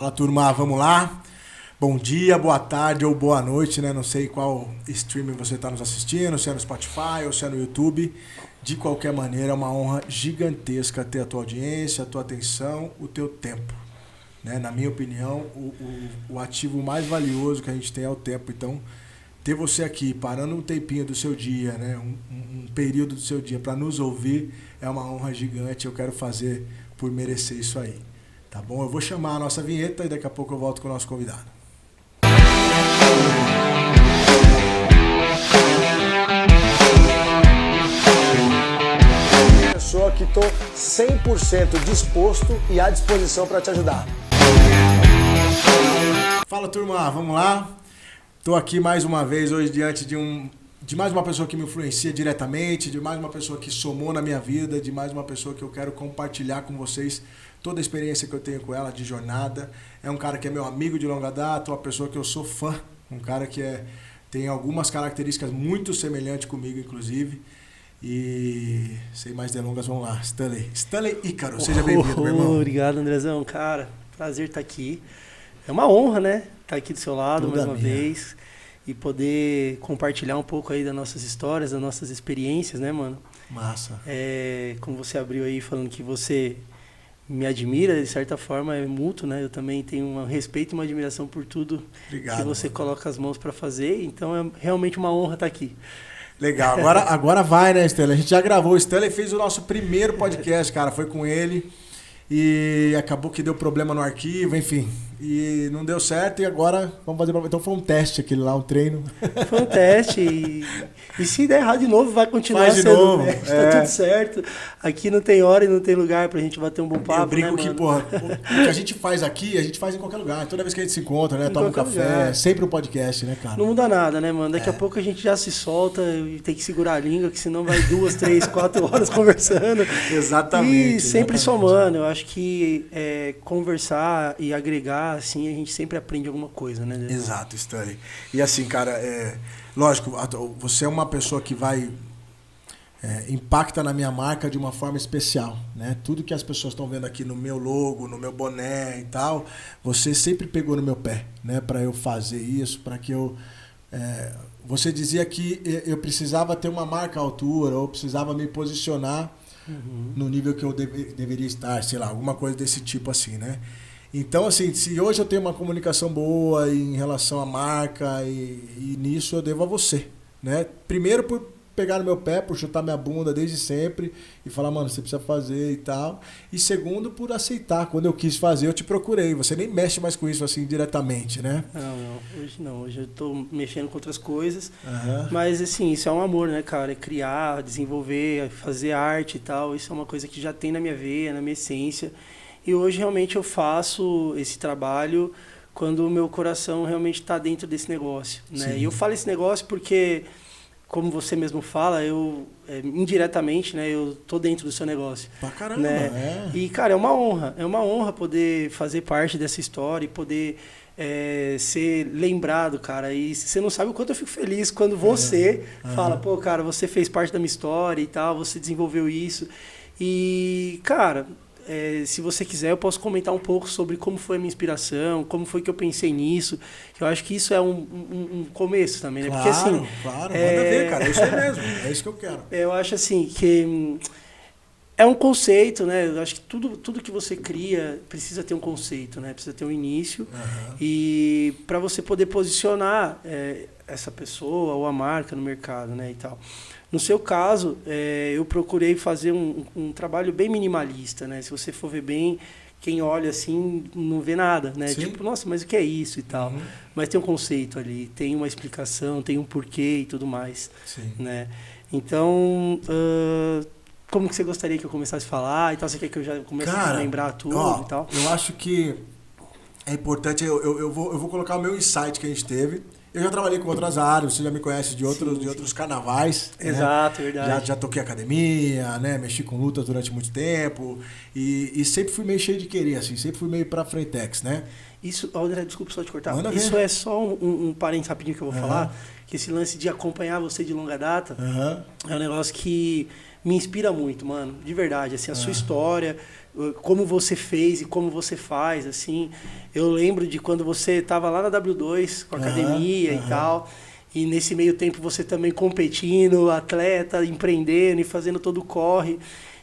Fala turma, vamos lá? Bom dia, boa tarde ou boa noite, né? Não sei qual streaming você está nos assistindo, se é no Spotify ou se é no YouTube. De qualquer maneira, é uma honra gigantesca ter a tua audiência, a tua atenção, o teu tempo. Né? Na minha opinião, o ativo mais valioso que a gente tem é o tempo. Então, ter você aqui parando um tempinho do seu dia, né? um período do seu dia para nos ouvir é uma honra gigante. Eu quero fazer por merecer isso aí. Tá bom? Eu vou chamar a nossa vinheta e daqui a pouco eu volto com o nosso convidado. Pessoa que estou 100% disposto e à disposição para te ajudar. Fala turma, vamos lá? Estou aqui mais uma vez hoje diante de mais uma pessoa que me influencia diretamente, de mais uma pessoa que somou na minha vida, de mais uma pessoa que eu quero compartilhar com vocês toda a experiência que eu tenho com ela de jornada. É um cara que é meu amigo de longa data, uma pessoa que eu sou fã, um cara que tem algumas características muito semelhantes comigo, inclusive. E sem mais delongas, vamos lá. Stanley Ícaro, seja bem-vindo, meu irmão. Obrigado, Andrezão. Cara, prazer estar aqui. É uma honra, né? Estar aqui do seu lado Toda mais uma vez e poder compartilhar um pouco aí das nossas histórias, das nossas experiências, né, mano? Massa. Como você abriu aí falando que você me admira, de certa forma é mútuo, né? Eu também tenho um respeito e uma admiração por tudo Obrigado, que você mano. coloca as mãos para fazer. Então é realmente uma honra estar aqui. Legal, agora vai, né, Stanley? A gente já gravou. O Stanley fez o nosso primeiro podcast, cara. Foi com ele e acabou que deu problema no arquivo, enfim. E não deu certo e agora vamos fazer... Então foi um teste aquele lá, um treino. Foi um teste e se der errado de novo, vai continuar Faz de sendo novo, teste, é. tá tudo certo. Aqui não tem hora e não tem lugar pra gente bater um bom papo, Eu brinco né, que, mano? porra, o que a gente faz aqui, a gente faz em qualquer lugar. Toda vez que a gente se encontra, né? Em Toma um qualquer café, lugar. sempre um podcast, né, cara? Não muda nada, né, mano? Daqui a pouco a gente já se solta e tem que segurar a língua, que senão vai 2, 3, 4 horas conversando. Exatamente. E sempre exatamente. somando. Eu acho que conversar e agregar, assim, a gente sempre aprende alguma coisa, né? Exato, Stanley. E assim, cara, lógico, você é uma pessoa que vai impacta na minha marca de uma forma especial, né? Tudo que as pessoas estão vendo aqui no meu logo, no meu boné e tal, você sempre pegou no meu pé, né? Para eu fazer isso, para que eu... você dizia que eu precisava ter uma marca à altura, ou precisava me posicionar no nível que eu deveria estar, sei lá, alguma coisa desse tipo assim, né? Então, assim, se hoje eu tenho uma comunicação boa em relação à marca e nisso eu devo a você, né? Primeiro por pegar no meu pé, por chutar minha bunda desde sempre e falar, mano, você precisa fazer e tal. E segundo, por aceitar. Quando eu quis fazer, eu te procurei. Você nem mexe mais com isso assim diretamente, né? Não, hoje não. Hoje eu tô mexendo com outras coisas. Uhum. Mas, assim, isso é um amor, né, cara? É criar, desenvolver, fazer arte e tal. Isso é uma coisa que já tem na minha veia, na minha essência. E hoje realmente eu faço esse trabalho quando o meu coração realmente está dentro desse negócio, né? Sim. E eu falo esse negócio porque, como você mesmo fala, eu indiretamente, né, eu tô dentro do seu negócio. Pra caramba, né? E, cara, é uma honra poder fazer parte dessa história e poder ser lembrado, cara. E você não sabe o quanto eu fico feliz quando você fala, pô, cara, você fez parte da minha história e tal, você desenvolveu isso. E, cara... se você quiser, eu posso comentar um pouco sobre como foi a minha inspiração, como foi que eu pensei nisso. Eu acho que isso é um começo também, né? Claro, porque, assim, claro, manda ver, cara. É isso aí mesmo. É isso que eu quero. Eu acho assim que é um conceito, né? Eu acho que tudo que você cria precisa ter um conceito, né? Precisa ter um início. E para você poder posicionar essa pessoa ou a marca no mercado, né? E tal. No seu caso, eu procurei fazer um trabalho bem minimalista, né? Se você for ver bem, quem olha assim não vê nada, né? Sim. Tipo, nossa, mas o que é isso e tal? Mas tem um conceito ali, tem uma explicação, tem um porquê e tudo mais, Sim. né? Então, como que você gostaria que eu começasse a falar e tal? Você quer que eu já comece a lembrar tudo e tal? Eu acho que é importante, eu vou colocar o meu insight que a gente teve. Eu já trabalhei com outras áreas, você já me conhece de outros carnavais. Exato, né? verdade. Já toquei academia, né? Mexi com lutas durante muito tempo. E sempre fui meio cheio de querer, assim, sempre fui meio pra frentex, né? Isso, André, desculpa só te cortar. Manda Isso ver. é só um parênteses rapidinho que eu vou falar, que esse lance de acompanhar você de longa data é um negócio que me inspira muito, mano, de verdade, assim, a sua história, como você fez e como você faz, assim. Eu lembro de quando você estava lá na W2 com a academia e tal, e nesse meio tempo você também competindo, atleta, empreendendo e fazendo todo o corre.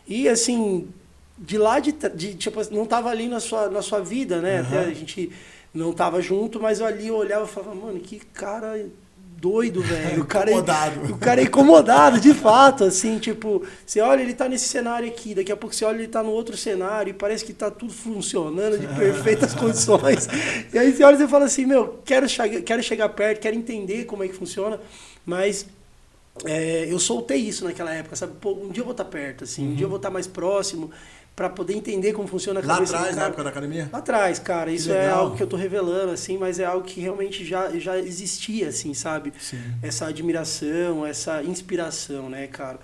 E assim, de lá tipo, não estava ali na sua vida, né? Até a gente não estava junto, mas ali eu olhava e falava, mano, que cara doido, velho. O cara é incomodado, de fato, assim, tipo, você olha, ele tá nesse cenário aqui, daqui a pouco você olha, ele tá no outro cenário, e parece que tá tudo funcionando de perfeitas condições. E aí você olha e você fala assim, meu, quero chegar perto, quero entender como é que funciona, mas eu soltei isso naquela época, sabe? Pô, um dia eu vou estar perto, assim, um dia eu vou estar mais próximo, para poder entender como funciona a cabeça lá atrás, do cara. na época da academia? Lá atrás, cara. Isso é algo que eu tô revelando, assim, mas é algo que realmente já existia, assim, sabe? Sim. Essa admiração, essa inspiração, né, cara?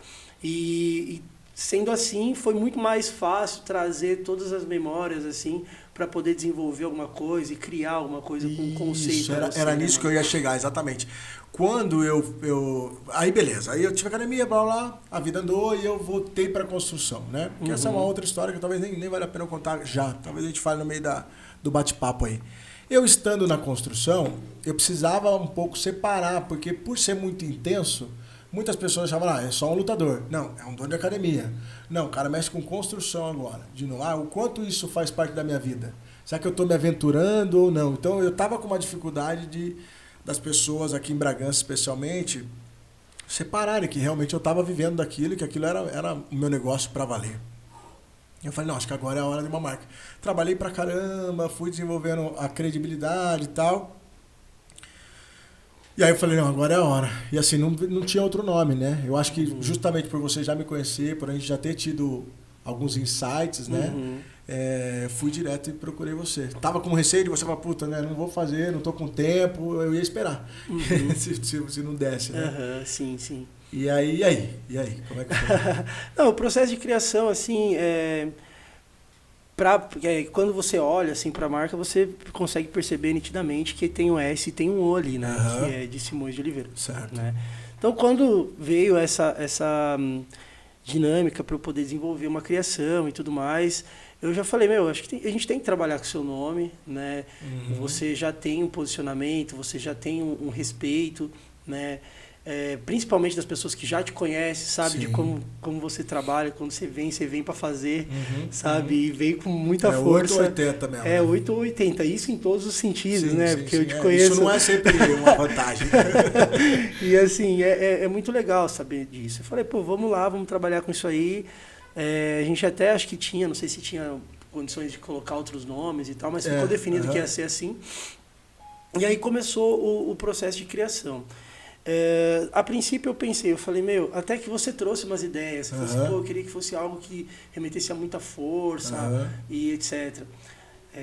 E sendo assim, foi muito mais fácil trazer todas as memórias, assim, para poder desenvolver alguma coisa e criar alguma coisa com um conceito. Era nisso que eu ia chegar, exatamente. Quando aí beleza, aí eu tive academia, blá blá, a vida andou e eu voltei para construção, né? Porque essa é uma outra história que talvez nem vale a pena eu contar já. Talvez a gente fale no meio do bate-papo aí. Eu estando na construção, eu precisava um pouco separar, porque por ser muito intenso, muitas pessoas achavam, é só um lutador. Não, é um dono de academia. Não, o cara mexe com construção agora. De novo, o quanto isso faz parte da minha vida? Será que eu estou me aventurando ou não? Então eu estava com uma dificuldade das pessoas aqui em Bragança especialmente separarem que realmente eu estava vivendo daquilo, que aquilo era o meu negócio para valer. Eu falei, não, acho que agora é a hora de uma marca. Trabalhei pra caramba, fui desenvolvendo a credibilidade e tal. E aí eu falei, não, agora é a hora. E assim, não tinha outro nome, né? Eu acho que justamente por você já me conhecer, por a gente já ter tido alguns insights, né? Fui direto e procurei você. Tava com receio de você falar, puta, né? Não vou fazer, não tô com tempo, eu ia esperar. se não desse, né? Sim. E aí? Como é que foi? Não, o processo de criação, assim, quando você olha assim, para a marca, você consegue perceber nitidamente que tem um S e tem um O ali, né? Que é de Simões de Oliveira. Certo. Né? Então, quando veio essa dinâmica para eu poder desenvolver uma criação e tudo mais, eu já falei, acho que a gente tem que trabalhar com o seu nome, né? Você já tem um posicionamento, você já tem um respeito, né? Principalmente das pessoas que já te conhecem, sabe? Sim. De como você trabalha, quando você vem para fazer, sabe? E vem com muita força. 880 mesmo. 880, isso em todos os sentidos, né? Porque eu te conheço. Isso não é sempre uma vantagem. E assim, é muito legal saber disso. Eu falei, vamos lá, vamos trabalhar com isso aí. A gente até acho que tinha, não sei se tinha condições de colocar outros nomes e tal, mas ficou definido que ia ser assim. E aí começou o processo de criação. A princípio eu falei, até que você trouxe umas ideias, você falou assim, eu queria que fosse algo que remetesse a muita força e etc.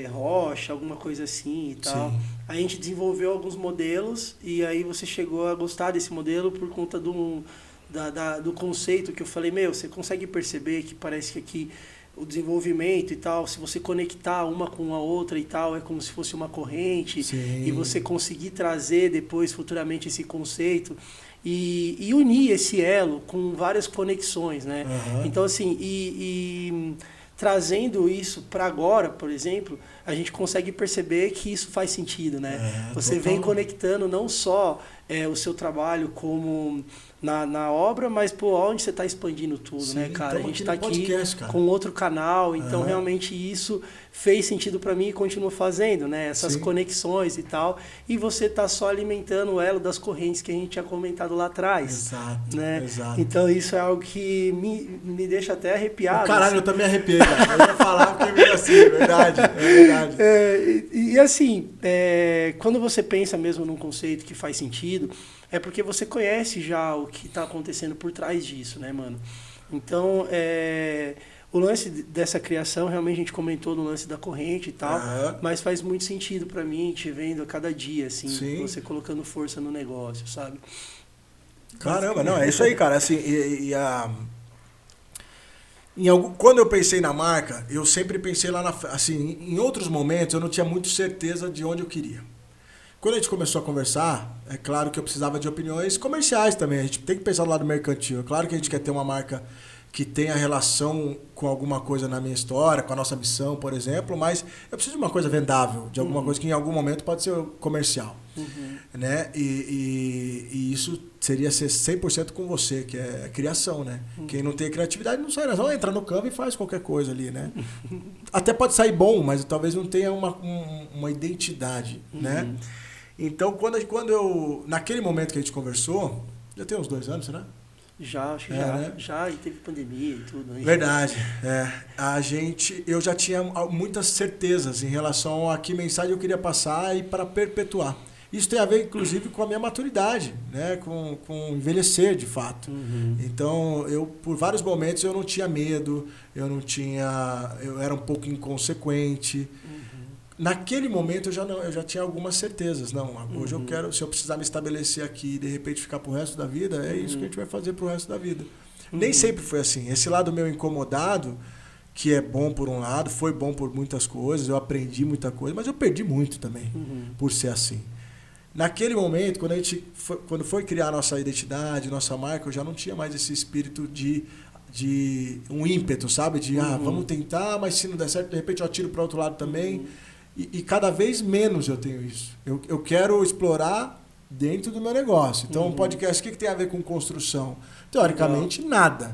Rocha, alguma coisa assim e tal. Sim. A gente desenvolveu alguns modelos e aí você chegou a gostar desse modelo por conta do conceito que eu falei, você consegue perceber que parece que aqui o desenvolvimento e tal, se você conectar uma com a outra e tal, é como se fosse uma corrente. Sim. E você conseguir trazer depois, futuramente, esse conceito e unir esse elo com várias conexões, né? Então, assim, trazendo isso para agora, por exemplo, a gente consegue perceber que isso faz sentido, né? Você vem conectando não só o seu trabalho como na obra, mas onde você está expandindo tudo, sim, né, cara? A gente está aqui podcast, com outro canal, então realmente isso fez sentido para mim e continua fazendo, né? Essas conexões e tal. E você está só alimentando o elo das correntes que a gente tinha comentado lá atrás. Exato, né? Exato. Então isso é algo que me deixa até arrepiado. Caralho, assim. Eu também arrepiei, cara. Eu ia falar porque meio assim, é verdade. E assim, quando você pensa mesmo num conceito que faz sentido, é porque você conhece já o que está acontecendo por trás disso, né, mano? Então, o lance dessa criação, realmente a gente comentou no lance da corrente e tal, mas faz muito sentido para mim, te vendo a cada dia, assim, você colocando força no negócio, sabe? Caramba, não, é isso aí, cara. Assim, quando eu pensei na marca, eu sempre pensei lá assim, em outros momentos eu não tinha muito certeza de onde eu queria. Quando a gente começou a conversar, é claro que eu precisava de opiniões comerciais também. A gente tem que pensar do lado mercantil. É claro que a gente quer ter uma marca que tenha relação com alguma coisa na minha história, com a nossa missão, por exemplo, mas eu preciso de uma coisa vendável, de alguma coisa que em algum momento pode ser comercial. Né? E isso seria ser 100% com você, que é a criação, né? Quem não tem criatividade não sai, só entra no campo e faz qualquer coisa ali, né? Até pode sair bom, mas talvez não tenha uma identidade, né? Então, quando eu... Naquele momento que a gente conversou, já tem uns 2 anos, né? Já, acho que já, e teve pandemia e tudo. Né? Verdade. Eu já tinha muitas certezas em relação a que mensagem eu queria passar e para perpetuar. Isso tem a ver, inclusive, com a minha maturidade, né? Com envelhecer, de fato. Então, por vários momentos, eu não tinha medo, eu era um pouco inconsequente. Naquele momento, eu já tinha algumas certezas. Não, hoje eu quero, se eu precisar me estabelecer aqui e, de repente, ficar pro resto da vida, é isso que a gente vai fazer pro resto da vida. Nem sempre foi assim. Esse lado meu incomodado, que é bom por um lado, foi bom por muitas coisas, eu aprendi muita coisa, mas eu perdi muito também por ser assim. Naquele momento, quando foi criar a nossa identidade, nossa marca, eu já não tinha mais esse espírito de um ímpeto, sabe? Vamos tentar, mas se não der certo, de repente eu atiro para outro lado também. E cada vez menos eu tenho isso. Eu quero explorar dentro do meu negócio. Então, um podcast, o que tem a ver com construção? Teoricamente, nada.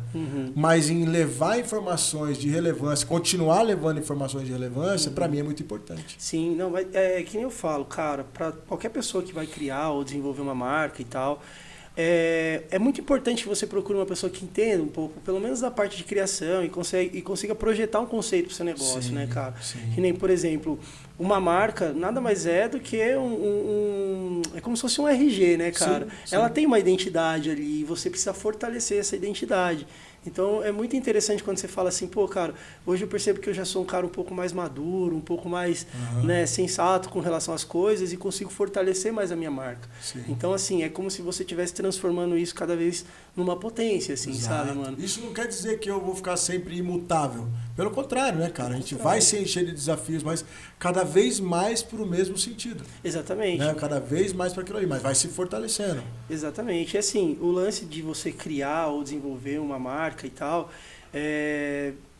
Mas em levar informações de relevância, continuar levando informações de relevância, para mim é muito importante. Sim, não, mas é que nem eu falo, cara, para qualquer pessoa que vai criar ou desenvolver uma marca e tal, é muito importante que você procure uma pessoa que entenda um pouco, pelo menos da parte de criação e consiga projetar um conceito para o seu negócio, né, cara? Sim. Que nem, por exemplo, uma marca nada mais é do que é como se fosse um RG, né, cara? Sim. Ela tem uma identidade ali e você precisa fortalecer essa identidade. Então, é muito interessante quando você fala assim, pô, cara, hoje eu percebo que eu já sou um cara um pouco mais maduro, um pouco mais né, sensato com relação às coisas e consigo fortalecer mais a minha marca. Sim. Então, assim, é como se você estivesse transformando isso cada vez numa potência, assim, Exato. sabe, mano? Isso não quer dizer que eu vou ficar sempre imutável. Pelo contrário, né, cara? A gente vai se encher de desafios, mas cada vez mais para o mesmo sentido. Exatamente. Né? Cada vez mais para aquilo ali, mas vai se fortalecendo. Exatamente. Assim, o lance de você criar ou desenvolver uma marca e tal,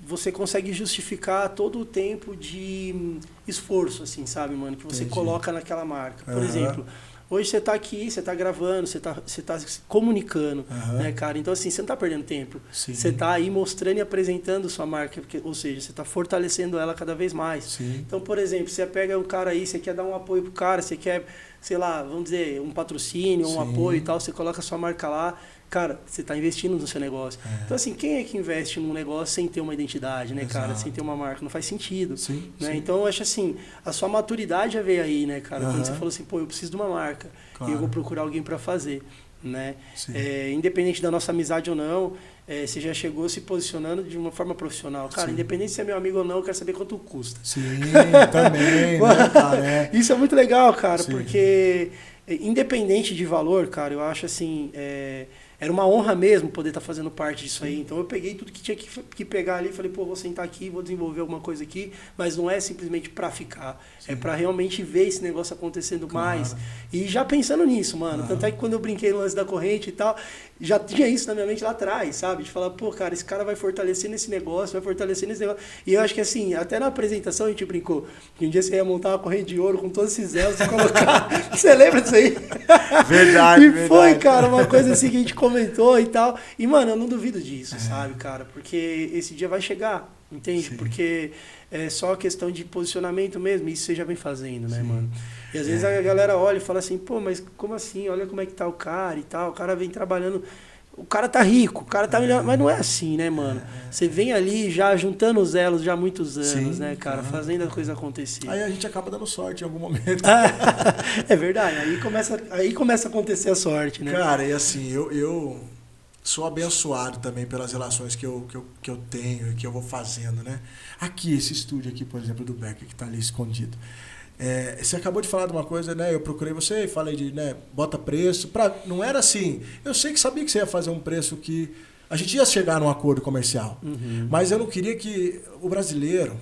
você consegue justificar todo o tempo de esforço, assim, sabe, mano? Que você coloca naquela marca. Por exemplo, hoje você está aqui, você está gravando, você tá se comunicando, né, cara? Então, assim, você não está perdendo tempo. Sim. Você está aí mostrando e apresentando sua marca, ou seja, você está fortalecendo ela cada vez mais. Sim. Então, por exemplo, você pega um cara aí, você quer dar um apoio pro cara, você quer, sei lá, vamos dizer, um patrocínio, um apoio e tal, você coloca a sua marca lá, cara, você está investindo no seu negócio. Então, assim, quem é que investe num negócio sem ter uma identidade, né, cara? Sem ter uma marca? Não faz sentido. Sim, né? sim. Então, eu acho assim, a sua maturidade já veio aí, né, cara? Quando você falou assim, pô, eu preciso de uma marca e eu vou procurar alguém para fazer, né? Independente da nossa amizade ou não, você já chegou se posicionando de uma forma profissional. Cara, independente se é meu amigo ou não, eu quero saber quanto custa. Sim, também, né, cara? Isso é muito legal, cara, porque independente de valor, cara, eu acho assim, era uma honra mesmo poder estar fazendo parte disso aí. Então eu peguei tudo que tinha que pegar ali e falei, pô, vou sentar aqui, vou desenvolver alguma coisa aqui, mas não é simplesmente para ficar. É para realmente ver esse negócio acontecendo mais. E já pensando nisso, mano. Tanto é que quando eu brinquei no lance da corrente e tal, já tinha isso na minha mente lá atrás, sabe? De falar, pô, cara, esse cara vai fortalecer nesse negócio, vai fortalecer nesse negócio. E eu acho que assim, até na apresentação a gente brincou que um dia você ia montar uma corrente de ouro com todos esses elos e colocar. Você lembra disso aí? Verdade, E foi, cara, uma coisa assim que a gente comentou e tal. E, mano, eu não duvido disso, sabe, cara? Porque esse dia vai chegar, entende? Porque é só questão de posicionamento mesmo, isso você já vem fazendo, né, mano? E às vezes a galera olha e fala assim, pô, mas como assim? Olha como é que tá o cara e tal. O cara vem trabalhando, o cara tá rico, o cara tá melhor. Mas não é assim, né, mano? Você vem ali já juntando os elos já há muitos anos, né, cara? Fazendo a coisa acontecer. Aí a gente acaba dando sorte em algum momento. É verdade, aí começa a acontecer a sorte, né? Cara, e assim, eu sou abençoado também pelas relações que eu tenho e que eu vou fazendo, né? Aqui, esse estúdio aqui, por exemplo, do Becker, que tá ali escondido. Você acabou de falar de uma coisa, né? Eu procurei você e falei de, né, bota preço. Não era assim. Eu sabia que você ia fazer um preço que a gente ia chegar num acordo comercial. Mas eu não queria que o brasileiro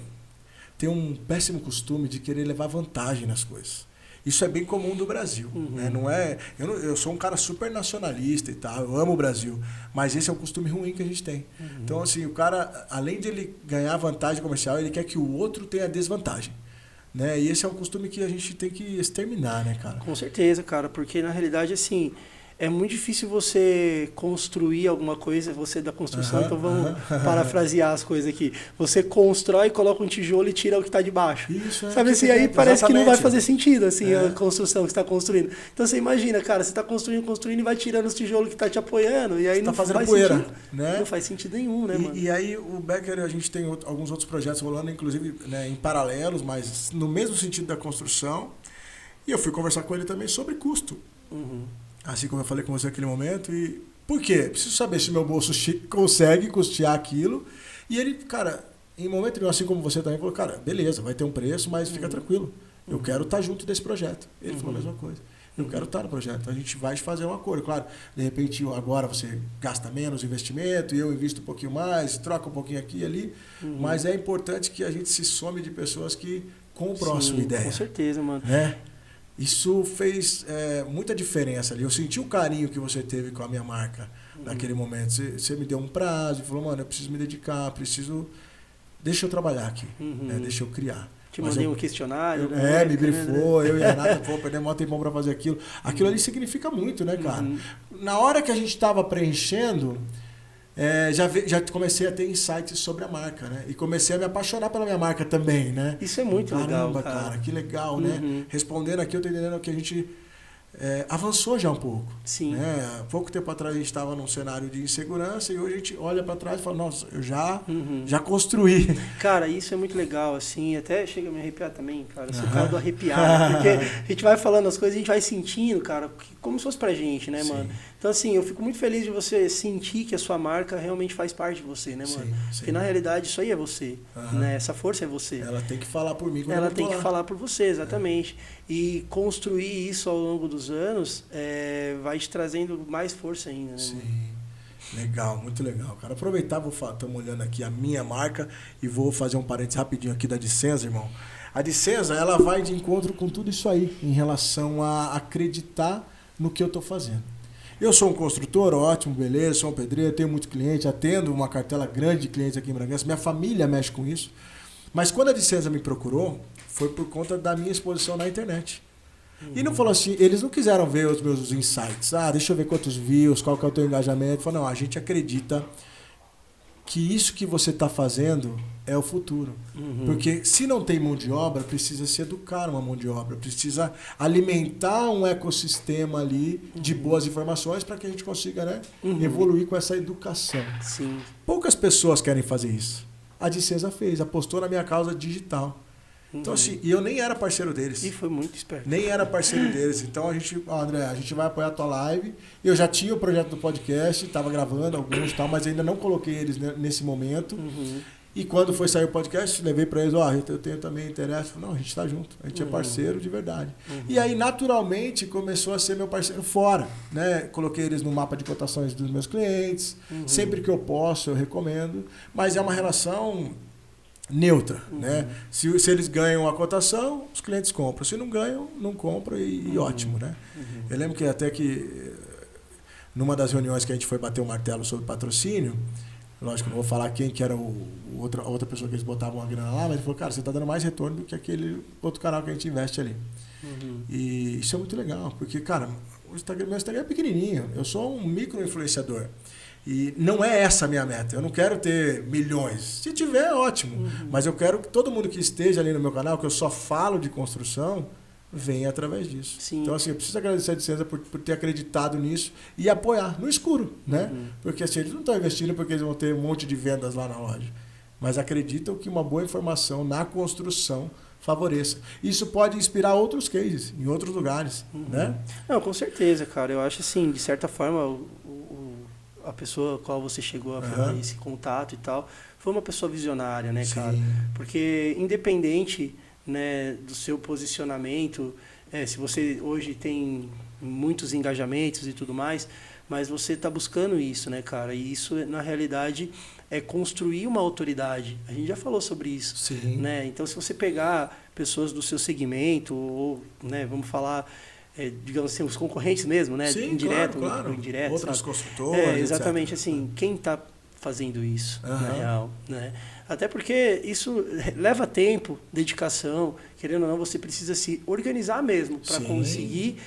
tem um péssimo costume de querer levar vantagem nas coisas. Isso é bem comum do Brasil. Né? Não é, eu sou um cara super nacionalista e tal, eu amo o Brasil, mas esse é um costume ruim que a gente tem. Então, assim, o cara, além de ele ganhar vantagem comercial, ele quer que o outro tenha desvantagem. Né? E esse é um costume que a gente tem que exterminar, né, cara? Com certeza, cara, porque na realidade, assim, é muito difícil você construir alguma coisa, você da construção, então vamos parafrasear as coisas aqui. Você constrói, coloca um tijolo e tira o que está de baixo. Isso, sabe assim, aí parece que não vai fazer sentido, assim, a construção que você está construindo. Então você imagina, cara, você está construindo e vai tirando os tijolos que está te apoiando, e aí você não tá fazendo faz poeira, sentido. né? Não faz sentido nenhum, né, mano? E aí o Becker, a gente tem alguns outros projetos rolando, inclusive, né, em paralelos, mas no mesmo sentido da construção. E eu fui conversar com ele também sobre custo. Assim como eu falei com você naquele momento. E por quê? Preciso saber se meu bolso consegue custear aquilo. E ele, cara, em momento nenhum, assim como você também, falou, cara, beleza, vai ter um preço, mas fica tranquilo. Eu quero estar junto desse projeto. Ele falou a mesma coisa. Eu quero estar no projeto. A gente vai fazer um acordo. Claro, de repente agora você gasta menos investimento e eu invisto um pouquinho mais, troca um pouquinho aqui e ali. Mas é importante que a gente se some de pessoas que compram a sua ideia. Com certeza, mano. Né? Isso fez muita diferença ali. Eu senti o carinho que você teve com a minha marca naquele momento. Você me deu um prazo e falou, mano, eu preciso me dedicar, deixa eu trabalhar aqui, né? Deixa eu criar. Te mandei um questionário. Me brifou, eu e a Renata, perdemos um tempão para fazer aquilo. Aquilo ali significa muito, né, cara? Na hora que a gente estava preenchendo, já comecei a ter insights sobre a marca, né? E comecei a me apaixonar pela minha marca também, né? Isso é muito legal, cara. Que legal, né? Respondendo aqui, eu tô entendendo que a gente avançou já um pouco. Sim. Né? Há pouco tempo atrás a gente estava num cenário de insegurança e hoje a gente olha para trás e fala, nossa, eu já construí. Cara, isso é muito legal, assim, até chega a me arrepiar também, cara. Eu sou o cara do arrepiar, porque a gente vai falando as coisas, a gente vai sentindo, cara, como se fosse pra gente, né, mano? Então, assim, eu fico muito feliz de você sentir que a sua marca realmente faz parte de você, né, mano? Porque na realidade isso aí é você, né? Essa força é você. Ela tem que falar por mim. Ela tem que falar por você, exatamente. E construir isso ao longo dos anos vai te trazendo mais força ainda, né? Sim. Mano? Legal, muito legal, cara. Aproveitar, estamos olhando aqui a minha marca e vou fazer um parênteses rapidinho aqui da Dicenza, irmão. A Dicenza, ela vai de encontro com tudo isso aí, em relação a acreditar no que eu estou fazendo. Eu sou um construtor, ótimo, beleza, sou um pedreiro, tenho muito cliente, atendo uma cartela grande de clientes aqui em Bragança, minha família mexe com isso. Mas quando a Dicenza me procurou, foi por conta da minha exposição na internet. E não falou assim, eles não quiseram ver os meus insights. Deixa eu ver quantos views, qual que é o teu engajamento. Falou, não, a gente acredita que isso que você está fazendo é o futuro. Porque se não tem mão de obra, precisa se educar uma mão de obra, precisa alimentar um ecossistema ali de boas informações para que a gente consiga, né, evoluir com essa educação. Sim. Poucas pessoas querem fazer isso. A Dicenza fez, apostou na minha causa digital. Então, assim, e eu nem era parceiro deles. E foi muito esperto. Nem era parceiro deles. Então, André, a gente vai apoiar a tua live. Eu já tinha o projeto do podcast, estava gravando alguns e tal, mas ainda não coloquei eles nesse momento. E quando foi sair o podcast, levei para eles, eu tenho também interesse. Falei, não, a gente está junto, a gente é parceiro de verdade. E aí, naturalmente, começou a ser meu parceiro fora. Né? Coloquei eles no mapa de cotações dos meus clientes. Sempre que eu posso, eu recomendo. Mas é uma relação neutra, né? Se eles ganham a cotação, os clientes compram. Se não ganham, não compram e ótimo, né? Eu lembro que até que numa das reuniões que a gente foi bater o martelo sobre patrocínio, lógico, não vou falar quem que era a outra pessoa que eles botavam uma grana lá, mas ele falou, cara, você está dando mais retorno do que aquele outro canal que a gente investe ali. E isso é muito legal, porque, cara, meu Instagram é pequenininho, eu sou um micro-influenciador. E não é essa a minha meta. Eu não quero ter milhões. Se tiver, ótimo. Mas eu quero que todo mundo que esteja ali no meu canal, que eu só falo de construção, venha através disso. Sim. Então, assim, eu preciso agradecer a Dicenza por ter acreditado nisso e apoiar, no escuro, né? Porque assim, eles não estão investindo porque eles vão ter um monte de vendas lá na loja. Mas acreditam que uma boa informação na construção favoreça. Isso pode inspirar outros cases, em outros lugares, né? Não, com certeza, cara. Eu acho assim, de certa forma, a pessoa com a qual você chegou a fazer esse contato e tal, foi uma pessoa visionária, né, cara? Porque independente, né, do seu posicionamento, se você hoje tem muitos engajamentos e tudo mais, mas você está buscando isso, né, cara? E isso, na realidade, é construir uma autoridade. A gente já falou sobre isso. Sim. Né? Então, se você pegar pessoas do seu segmento, ou, né, vamos falar, digamos assim, os concorrentes mesmo, né? Sim, indireto, claro. indireto. Outras sabe? consultoras, exatamente, etc. assim, quem está fazendo isso, na real, né? Até porque isso leva tempo, dedicação, querendo ou não, você precisa se organizar mesmo para conseguir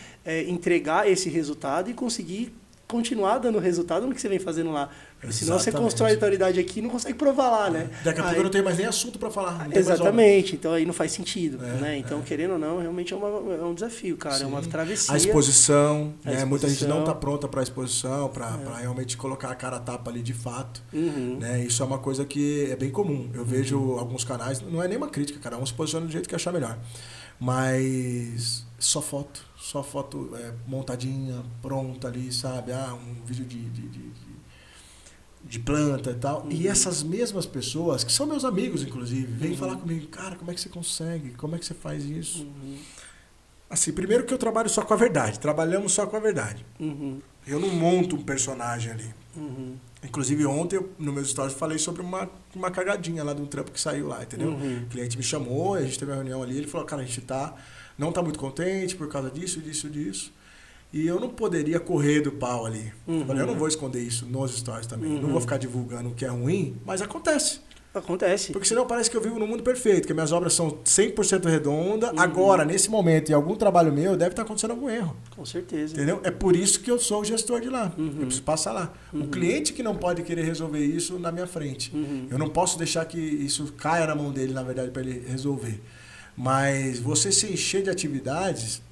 entregar esse resultado e conseguir continuar dando resultado no que você vem fazendo lá. Porque senão você constrói autoridade aqui e não consegue provar lá, né? Daqui a pouco eu não tenho mais nem assunto para falar. Exatamente, então aí não faz sentido. Né? Então, querendo ou não, realmente é um desafio, cara. É uma travessia. A exposição, né? Muita gente não está pronta para a exposição, para realmente colocar a cara a tapa ali de fato. Né? Isso é uma coisa que é bem comum. Eu vejo alguns canais, não é nem uma crítica, cada um se posiciona do jeito que achar melhor. Mas só foto montadinha, pronta ali, sabe? Um vídeo de planta e tal. E essas mesmas pessoas, que são meus amigos, inclusive, vêm falar comigo, cara, como é que você consegue? Como é que você faz isso? Assim, primeiro que eu trabalho só com a verdade, trabalhamos só com a verdade. Eu não monto um personagem ali. Inclusive ontem, no meu stories, falei sobre uma cagadinha lá de um trampo que saiu lá, entendeu? O cliente me chamou, a gente teve uma reunião ali, ele falou, cara, a gente não tá muito contente por causa disso. E eu não poderia correr do pau ali. Eu falei, eu não vou esconder isso nos stories também. Não vou ficar divulgando o que é ruim, mas acontece. Acontece. Porque senão parece que eu vivo num mundo perfeito, que minhas obras são 100% redondas. Agora, nesse momento, em algum trabalho meu, deve estar acontecendo algum erro. Com certeza. Entendeu? É por isso que eu sou o gestor de lá. Eu preciso passar lá. O cliente que não pode querer resolver isso na minha frente. Eu não posso deixar que isso caia na mão dele, na verdade, para ele resolver. Mas você se encher de atividades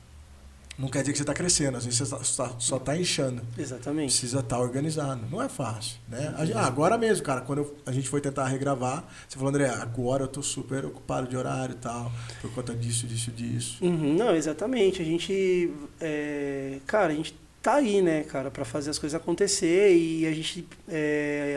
não quer dizer que você está crescendo. Às vezes você só está inchando. Exatamente. Precisa estar organizado. Não é fácil, né? Agora mesmo, cara, quando a gente foi tentar regravar, você falou, André, agora eu estou super ocupado de horário e tal, por conta disso. Não, exatamente. A gente, cara, a gente tá aí, né, cara, para fazer as coisas acontecer e a gente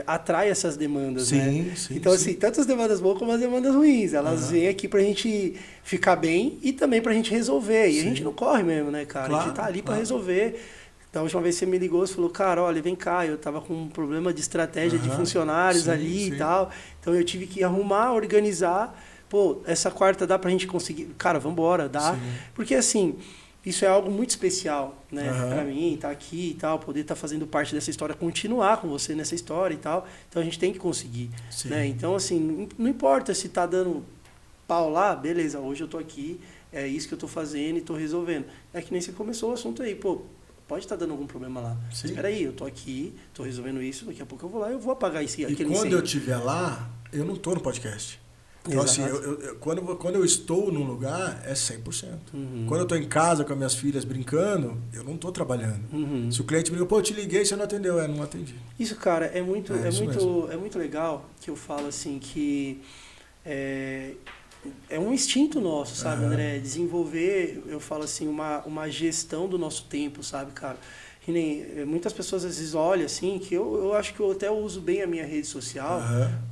atrai essas demandas, né? Então, assim, tanto as demandas boas como as demandas ruins, elas vêm aqui pra gente ficar bem e também pra gente resolver. E a gente não corre mesmo, né, cara? Claro, a gente tá ali pra resolver. Da última vez que você me ligou, você falou, cara, olha, vem cá, eu tava com um problema de estratégia de funcionários ali e tal, então eu tive que arrumar, organizar. Pô, essa quarta dá pra gente conseguir? Cara, vambora, dá. Porque, assim, isso é algo muito especial, né, para mim, estar aqui e tal, poder estar fazendo parte dessa história, continuar com você nessa história e tal. Então a gente tem que conseguir, né? Então, assim, não importa se tá dando pau lá, beleza, hoje eu tô aqui, é isso que eu tô fazendo e tô resolvendo. É que nem você começou o assunto aí, pô, pode estar dando algum problema lá. Espera aí, eu tô aqui, tô resolvendo isso, daqui a pouco eu vou lá e eu vou apagar aquele incêndio. E quando eu estiver lá, eu não tô no podcast. Então, assim, quando eu estou num lugar, é 100%. Quando eu estou em casa com as minhas filhas brincando, eu não estou trabalhando. Se o cliente me ligou, pô, eu te liguei, você não atendeu. Não atendi. Isso, cara, é muito legal que eu falo assim que é um instinto nosso, sabe, André? Desenvolver, eu falo assim, uma gestão do nosso tempo, sabe, cara? Que nem, muitas pessoas às vezes olham assim, que eu acho que eu até uso bem a minha rede social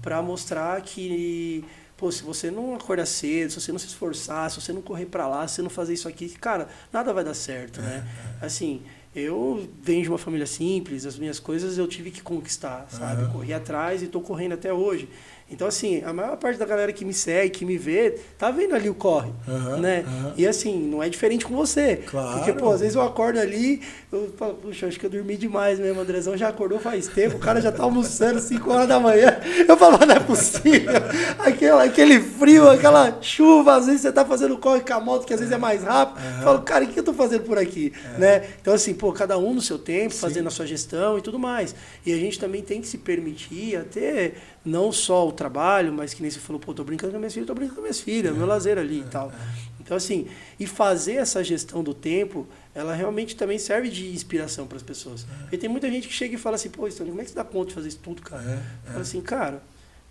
para mostrar que... Pô, se você não acordar cedo, se você não se esforçar, se você não correr pra lá, se você não fazer isso aqui, cara, nada vai dar certo, né? Assim, eu venho de uma família simples, as minhas coisas eu tive que conquistar, sabe? Eu corri atrás e tô correndo até hoje. Então, assim, a maior parte da galera que me segue, que me vê, tá vendo ali o corre, né? E, assim, não é diferente com você. Claro. Porque, pô, às vezes eu acordo ali, eu falo, puxa, acho que eu dormi demais mesmo, o Andrezão já acordou faz tempo, o cara já tá almoçando 5 horas da manhã. Eu falo, não é possível. Aquele frio, aquela chuva, às vezes você tá fazendo corre com a moto, que às vezes é mais rápido. Eu falo, cara, o que eu tô fazendo por aqui? Né? Então, assim, pô, cada um no seu tempo, fazendo a sua gestão e tudo mais. E a gente também tem que se permitir até... Não só o trabalho, mas que nem você falou, pô, tô brincando com minhas filhas, meu lazer ali e tal. Então, assim, e fazer essa gestão do tempo, ela realmente também serve de inspiração para as pessoas. Porque tem muita gente que chega e fala assim, pô, Stanley, como é que você dá conta de fazer isso tudo, cara? Fala assim, cara,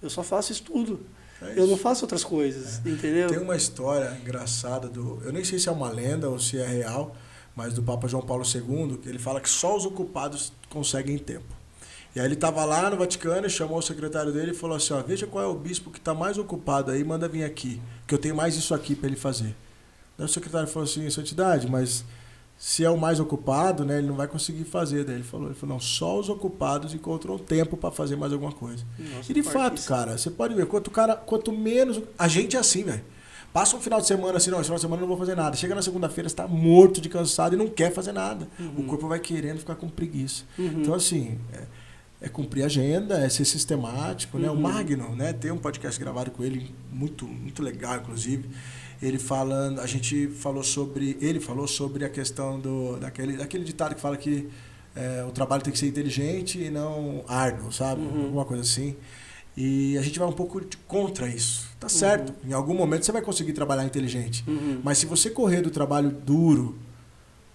eu só faço isso tudo. Eu não faço outras coisas, entendeu? Tem uma história engraçada eu nem sei se é uma lenda ou se é real, mas do Papa João Paulo II, que ele fala que só os ocupados conseguem tempo. E aí ele estava lá no Vaticano, chamou o secretário dele e falou assim, ó, veja qual é o bispo que está mais ocupado aí, manda vir aqui, que eu tenho mais isso aqui para ele fazer. Daí o secretário falou assim, santidade, mas se é o mais ocupado, né, ele não vai conseguir fazer. Daí ele falou, não, só os ocupados encontram tempo para fazer mais alguma coisa. Nossa, e de fato, cara, você pode ver, quanto menos... A gente é assim, velho. Passa um final de semana assim, não, esse final de semana eu não vou fazer nada. Chega na segunda-feira, você tá morto de cansado e não quer fazer nada. O corpo vai querendo ficar com preguiça. Então, assim, é cumprir a agenda, é ser sistemático, né? O Magno, né? Tem um podcast gravado com ele, muito, muito legal, inclusive. Ele falou sobre a questão daquele ditado que fala que o trabalho tem que ser inteligente e não árduo, sabe? Alguma coisa assim. E a gente vai um pouco contra isso. Tá certo. Em algum momento você vai conseguir trabalhar inteligente. Mas se você correr do trabalho duro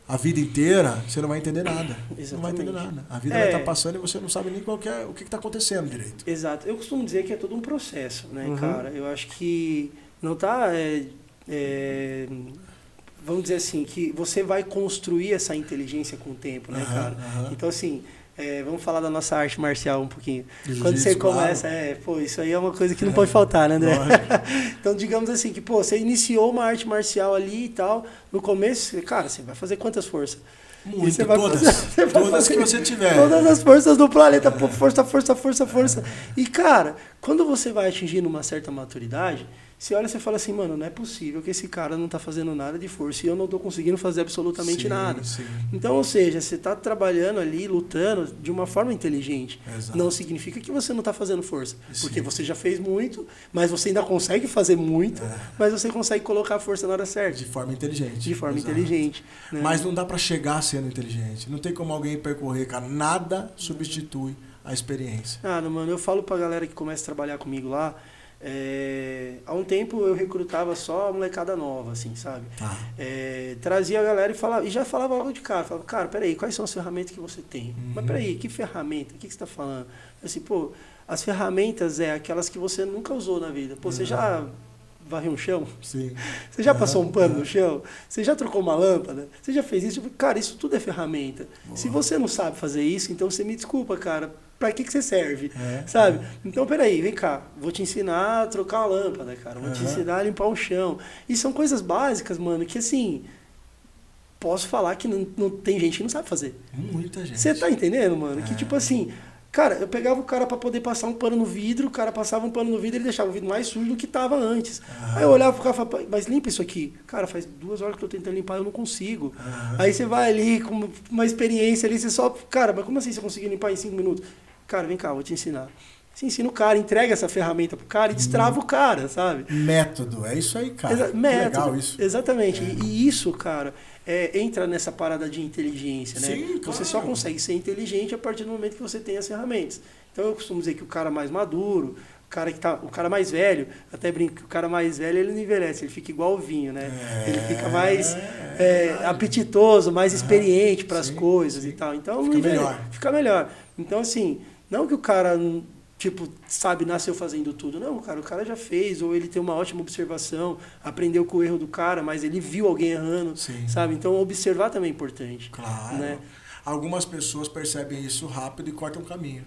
a vida inteira, você não vai entender nada. Exatamente. Não vai entender nada. A vida vai estar passando e você não sabe nem o que está acontecendo direito. Exato. Eu costumo dizer que é todo um processo, né, cara? Eu acho que não tá... vamos dizer assim, que você vai construir essa inteligência com o tempo, né, cara? Então, assim... vamos falar da nossa arte marcial um pouquinho. Quando você começa, isso aí é uma coisa que não pode faltar, né, André? Então, digamos assim, que, você iniciou uma arte marcial ali e tal, no começo, cara, você vai fazer quantas forças? Muito, todas que você tiver. Todas as forças do planeta, força. E, cara, quando você vai atingindo uma certa maturidade, você olha e você fala assim, mano, não é possível que esse cara não tá fazendo nada de força e eu não tô conseguindo fazer absolutamente nada. Sim. Então, ou seja, você tá trabalhando ali, lutando de uma forma inteligente. Exato. Não significa que você não tá fazendo força. Porque você já fez muito, mas você ainda consegue fazer muito, mas você consegue colocar a força na hora certa. De forma inteligente. De forma inteligente. Né? Mas não dá para chegar sendo inteligente. Não tem como alguém percorrer, cara. Nada substitui a experiência. Nada, mano. Eu falo pra galera que começa a trabalhar comigo lá, há um tempo eu recrutava só a molecada nova, assim, sabe? Trazia a galera e já falava logo de cara. Falava, cara, peraí, quais são as ferramentas que você tem? Mas peraí, que ferramenta? O que você está falando? Assim, as ferramentas aquelas que você nunca usou na vida. Você já varreu um chão? Sim. Você já passou um pano no chão? Você já trocou uma lâmpada? Você já fez isso? Cara, isso tudo é ferramenta. Se você não sabe fazer isso, então você me desculpa, cara. Pra que você serve, sabe? Então, peraí, vem cá. Vou te ensinar a trocar uma lâmpada, cara. Vou te ensinar a limpar o chão. E são coisas básicas, mano, que assim... Posso falar que não tem gente que não sabe fazer. Muita gente. Você tá entendendo, mano? Que tipo assim... Cara, eu pegava o cara pra poder passar um pano no vidro, o cara passava um pano no vidro e ele deixava o vidro mais sujo do que tava antes. Aí eu olhava pro cara e falava, mas limpa isso aqui. Cara, faz 2 horas que eu tô tentando limpar, eu não consigo. Aí você vai ali com uma experiência ali, você só... Cara, mas como assim você conseguiu limpar em 5 minutos? Cara, vem cá, vou te ensinar. Você ensina o cara, entrega essa ferramenta pro cara e destrava o cara, sabe? Método, é isso aí, cara. Método, legal isso. Exatamente. E isso, cara, entra nessa parada de inteligência, né? Sim, você só consegue ser inteligente a partir do momento que você tem as ferramentas. Então eu costumo dizer que o cara mais maduro, o cara mais velho, até brinco que o cara mais velho ele não envelhece, ele fica igual o vinho, né? Ele fica mais apetitoso, mais experiente para as coisas e tal. Então fica melhor. Então assim, não que o cara nasceu fazendo tudo. Não, cara, o cara já fez, ou ele tem uma ótima observação, aprendeu com o erro do cara, mas ele viu alguém errando, sabe? Então observar também é importante. Claro. Né? Algumas pessoas percebem isso rápido e cortam o caminho.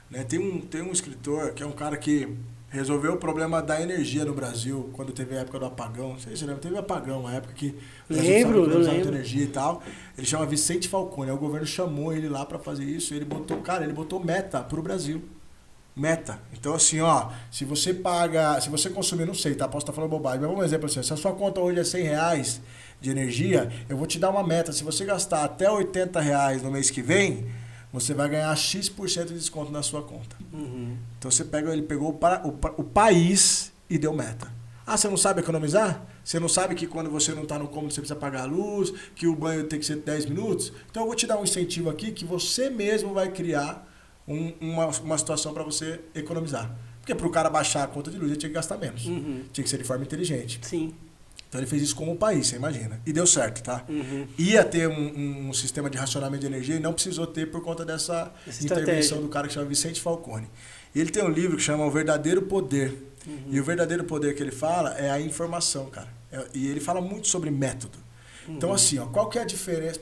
Né? Tem um escritor que é um cara que resolveu o problema da energia no Brasil, quando teve a época do apagão. Não sei se você lembra, teve apagão, uma época que o Brasil eu precisava lembro. de energia e tal. Ele chama Vicente Falcone, aí o governo chamou ele lá para fazer isso, ele botou meta pro Brasil. Meta. Então, assim, se você consumir, não sei, tá? Posso estar falando bobagem, mas vamos um exemplo assim, se a sua conta hoje é R$100 de energia, eu vou te dar uma meta. Se você gastar até R$80 no mês que vem, você vai ganhar X% de desconto na sua conta. Então, ele pegou o país e deu meta. Ah, você não sabe economizar? Você não sabe que quando você não está no cômodo você precisa pagar a luz, que o banho tem que ser 10 minutos? Então, eu vou te dar um incentivo aqui que você mesmo vai criar uma situação para você economizar. Porque para o cara baixar a conta de luz, ele tinha que gastar menos. Tinha que ser de forma inteligente. Sim. Então ele fez isso como o país, você imagina. E deu certo, tá? Ia ter um sistema de racionamento de energia e não precisou ter por conta dessa intervenção do cara que chama Vicente Falcone. E ele tem um livro que chama O Verdadeiro Poder. E o verdadeiro poder que ele fala é a informação, cara. E ele fala muito sobre método. Então assim, qual que é a diferença?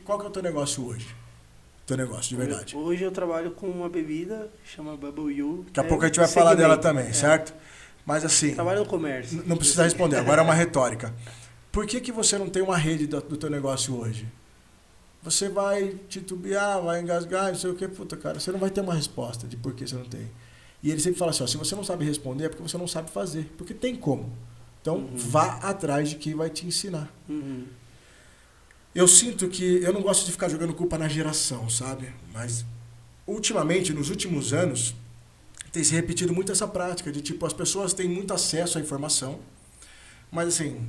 Qual que é o teu negócio hoje? Teu negócio, de verdade. Hoje eu trabalho com uma bebida que chama Bubble You. Daqui a pouco a gente vai falar dela também, certo? Mas assim... Trabalho no comércio. Não precisa responder, agora é uma retórica. Por que você não tem uma rede do teu negócio hoje? você vai titubear, vai engasgar, não sei o que, puta, cara, você não vai ter uma resposta de por que você não tem. E ele sempre fala assim, ó, se você não sabe responder é porque você não sabe fazer, porque tem como. Então, vá atrás de quem vai te ensinar. Eu sinto que, eu não gosto de ficar jogando culpa na geração, sabe? Mas, ultimamente, nos últimos anos, tem se repetido muito essa prática de, tipo, as pessoas têm muito acesso à informação, mas, assim,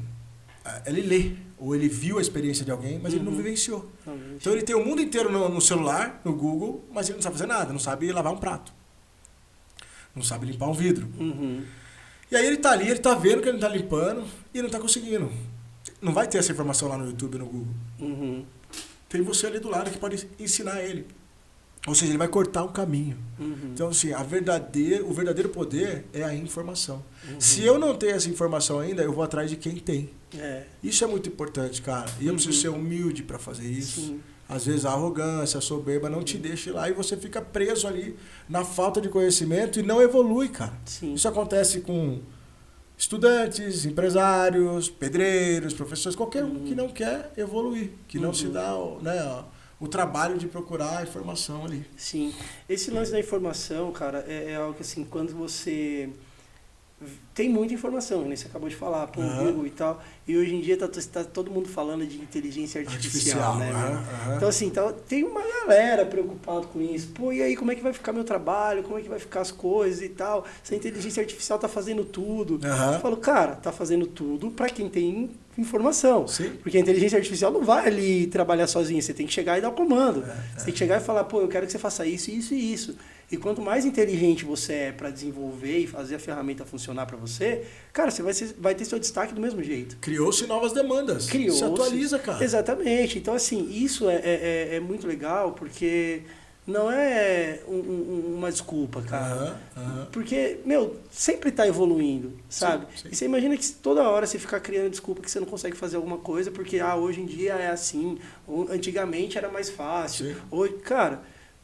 ele lê, ou ele viu a experiência de alguém, mas ele não vivenciou. Então, ele tem o mundo inteiro no celular, no Google, mas ele não sabe fazer nada, não sabe lavar um prato, não sabe limpar um vidro. E aí ele tá ali, ele tá vendo que ele não tá limpando e não tá conseguindo. Não vai ter essa informação lá no YouTube, no Google. Tem você ali do lado que pode ensinar ele. Ou seja, ele vai cortar um caminho. Então, assim, o verdadeiro poder é a informação. Se eu não tenho essa informação ainda, eu vou atrás de quem tem. Isso é muito importante, cara. E eu preciso ser humilde para fazer isso. Sim. Às vezes a arrogância, a soberba não te deixa ir lá e você fica preso ali na falta de conhecimento e não evolui, cara. Sim. Isso acontece com estudantes, empresários, pedreiros, professores, qualquer um que não quer evoluir, que não se dá, né, o trabalho de procurar a informação ali. Sim. Esse lance da informação, cara, é algo que, assim, quando você tem muita informação, né? Você acabou de falar, pô, Google e tal, e hoje em dia tá todo mundo falando de inteligência artificial, né? Então, assim, tem uma galera preocupada com isso. Pô, e aí, como é que vai ficar meu trabalho? Como é que vai ficar as coisas e tal? Se a inteligência artificial tá fazendo tudo. Eu falo, cara, tá fazendo tudo para quem tem informação. Sim. Porque a inteligência artificial não vai ali trabalhar sozinha, você tem que chegar e dar o comando. Você tem que chegar e falar, pô, eu quero que você faça isso, isso e isso. E quanto mais inteligente você é para desenvolver e fazer a ferramenta funcionar para você, cara, você vai ter seu destaque do mesmo jeito. Criou-se novas demandas. Se atualiza, cara. Exatamente. Então, assim, isso é muito legal porque não é uma desculpa, cara. Porque, sempre tá evoluindo, sabe? Sim. E você imagina que toda hora você ficar criando desculpa que você não consegue fazer alguma coisa porque, hoje em dia é assim, ou antigamente era mais fácil. Hoje, cara,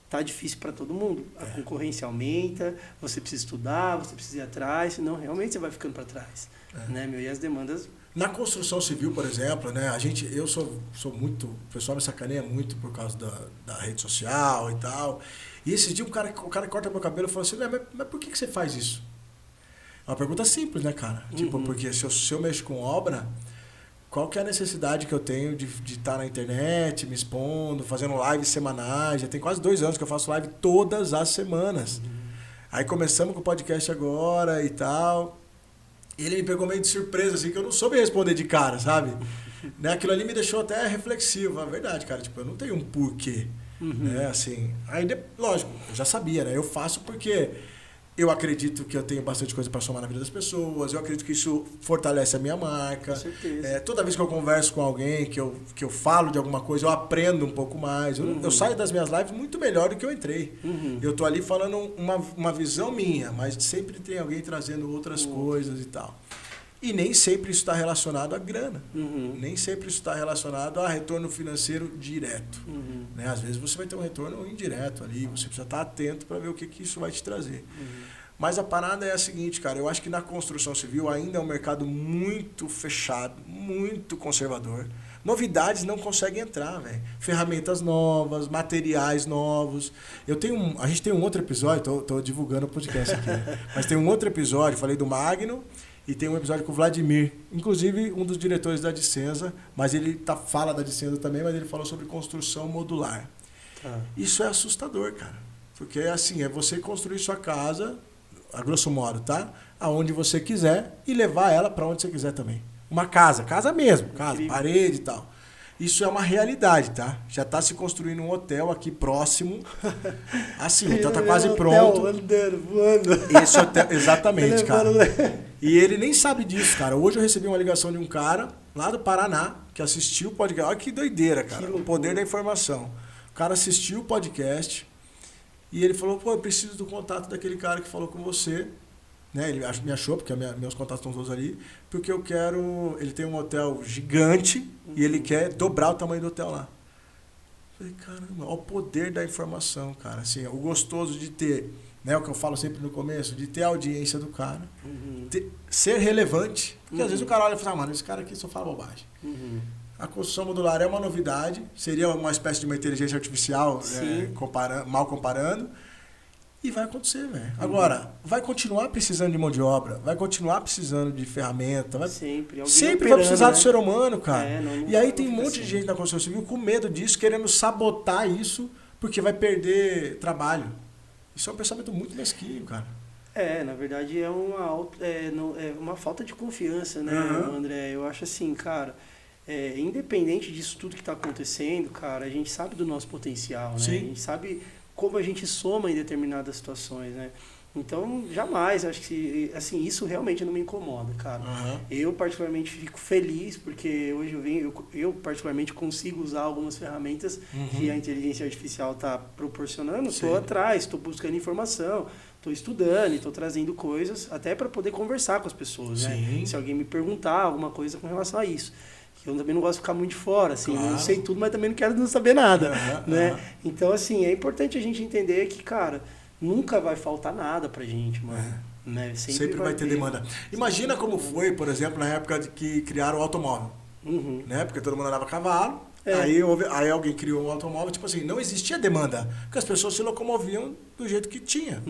tá difícil para todo mundo. A concorrência aumenta, você precisa estudar, você precisa ir atrás, senão realmente você vai ficando para trás. Né, E as demandas... Na construção civil, por exemplo, né, eu sou muito... O pessoal me sacaneia muito por causa da rede social e tal. E esse dia o cara corta meu cabelo e fala assim, mas por que você faz isso? É uma pergunta simples, né, cara? Tipo, porque se eu mexo com obra... Qual que é a necessidade que eu tenho de estar na internet, me expondo, fazendo lives semanais? Já tem quase 2 anos que eu faço live todas as semanas. Aí começamos com o podcast agora e tal. E ele me pegou meio de surpresa, assim, que eu não soube responder de cara, sabe? Né? Aquilo ali me deixou até reflexivo. É verdade, cara. Tipo, eu não tenho um porquê. Né? Assim, aí, lógico, eu já sabia, né? Eu faço porque... Eu acredito que eu tenho bastante coisa para somar na vida das pessoas, eu acredito que isso fortalece a minha marca. Com certeza. Toda vez que eu converso com alguém, que eu falo de alguma coisa, eu aprendo um pouco mais. Eu saio das minhas lives muito melhor do que eu entrei. Eu tô ali falando uma visão minha, mas sempre tem alguém trazendo outras coisas e tal. E nem sempre isso está relacionado à grana. Nem sempre isso está relacionado a retorno financeiro direto. Né? Às vezes você vai ter um retorno indireto ali, você precisa estar atento para ver o que isso vai te trazer. Mas a parada é a seguinte, cara, eu acho que na construção civil ainda é um mercado muito fechado, muito conservador. Novidades não conseguem entrar, velho. Ferramentas novas, materiais novos. A gente tem um outro episódio, tô divulgando o podcast aqui, mas tem um outro episódio, falei do Magno, e tem um episódio com o Vladimir, inclusive um dos diretores da Dicenza, mas ele fala da Dicenza também, mas ele falou sobre construção modular. Isso é assustador, cara. Porque assim, é você construir sua casa, a grosso modo, tá? Aonde você quiser e levar ela para onde você quiser também. Uma casa mesmo, parede e tal. Isso é uma realidade, tá? Já está se construindo um hotel aqui próximo. Assim, então tá quase pronto. Andando, voando. Esse hotel, exatamente, cara. E ele nem sabe disso, cara. Hoje eu recebi uma ligação de um cara lá do Paraná que assistiu o podcast. Olha que doideira, cara. O poder da informação. O cara assistiu o podcast e ele falou, pô, eu preciso do contato daquele cara que falou com você. Né? Ele me achou, porque meus contatos estão todos ali, porque eu quero... Ele tem um hotel gigante e ele quer dobrar o tamanho do hotel lá. Eu falei, caramba, olha o poder da informação, cara. Assim, o gostoso de ter, né, o que eu falo sempre no começo, de ter a audiência do cara, ser relevante. Porque às vezes o cara olha e fala, mano, esse cara aqui só fala bobagem. A construção modular é uma novidade, seria uma espécie de uma inteligência artificial, mal comparando, e vai acontecer, velho. Agora, vai continuar precisando de mão de obra, vai continuar precisando de ferramenta, sempre vai precisar do ser humano, cara. E aí tem um monte de gente na construção civil com medo disso, querendo sabotar isso, porque vai perder trabalho. Isso é um pensamento muito mesquinho, cara. Na verdade é uma falta de confiança, né, André? Eu acho assim, cara, independente disso tudo que está acontecendo, cara, a gente sabe do nosso potencial, né? Sim. A gente sabe como a gente soma em determinadas situações, né? Então, jamais, acho que, assim, isso realmente não me incomoda, cara. Eu, particularmente, fico feliz, porque hoje eu particularmente, consigo usar algumas ferramentas que a inteligência artificial está proporcionando. Estou atrás, estou buscando informação, estou estudando, estou trazendo coisas, até para poder conversar com as pessoas, né? Se alguém me perguntar alguma coisa com relação a isso. Eu também não gosto de ficar muito de fora, assim, eu sei tudo, mas também não quero não saber nada, né? Então, assim, é importante a gente entender que, cara, nunca vai faltar nada pra gente, mano. Né? Sempre vai ter demanda. Imagina como foi, por exemplo, na época que criaram o automóvel, né? Porque todo mundo andava a cavalo, aí alguém criou um automóvel, tipo assim, não existia demanda, porque as pessoas se locomoviam do jeito que tinha.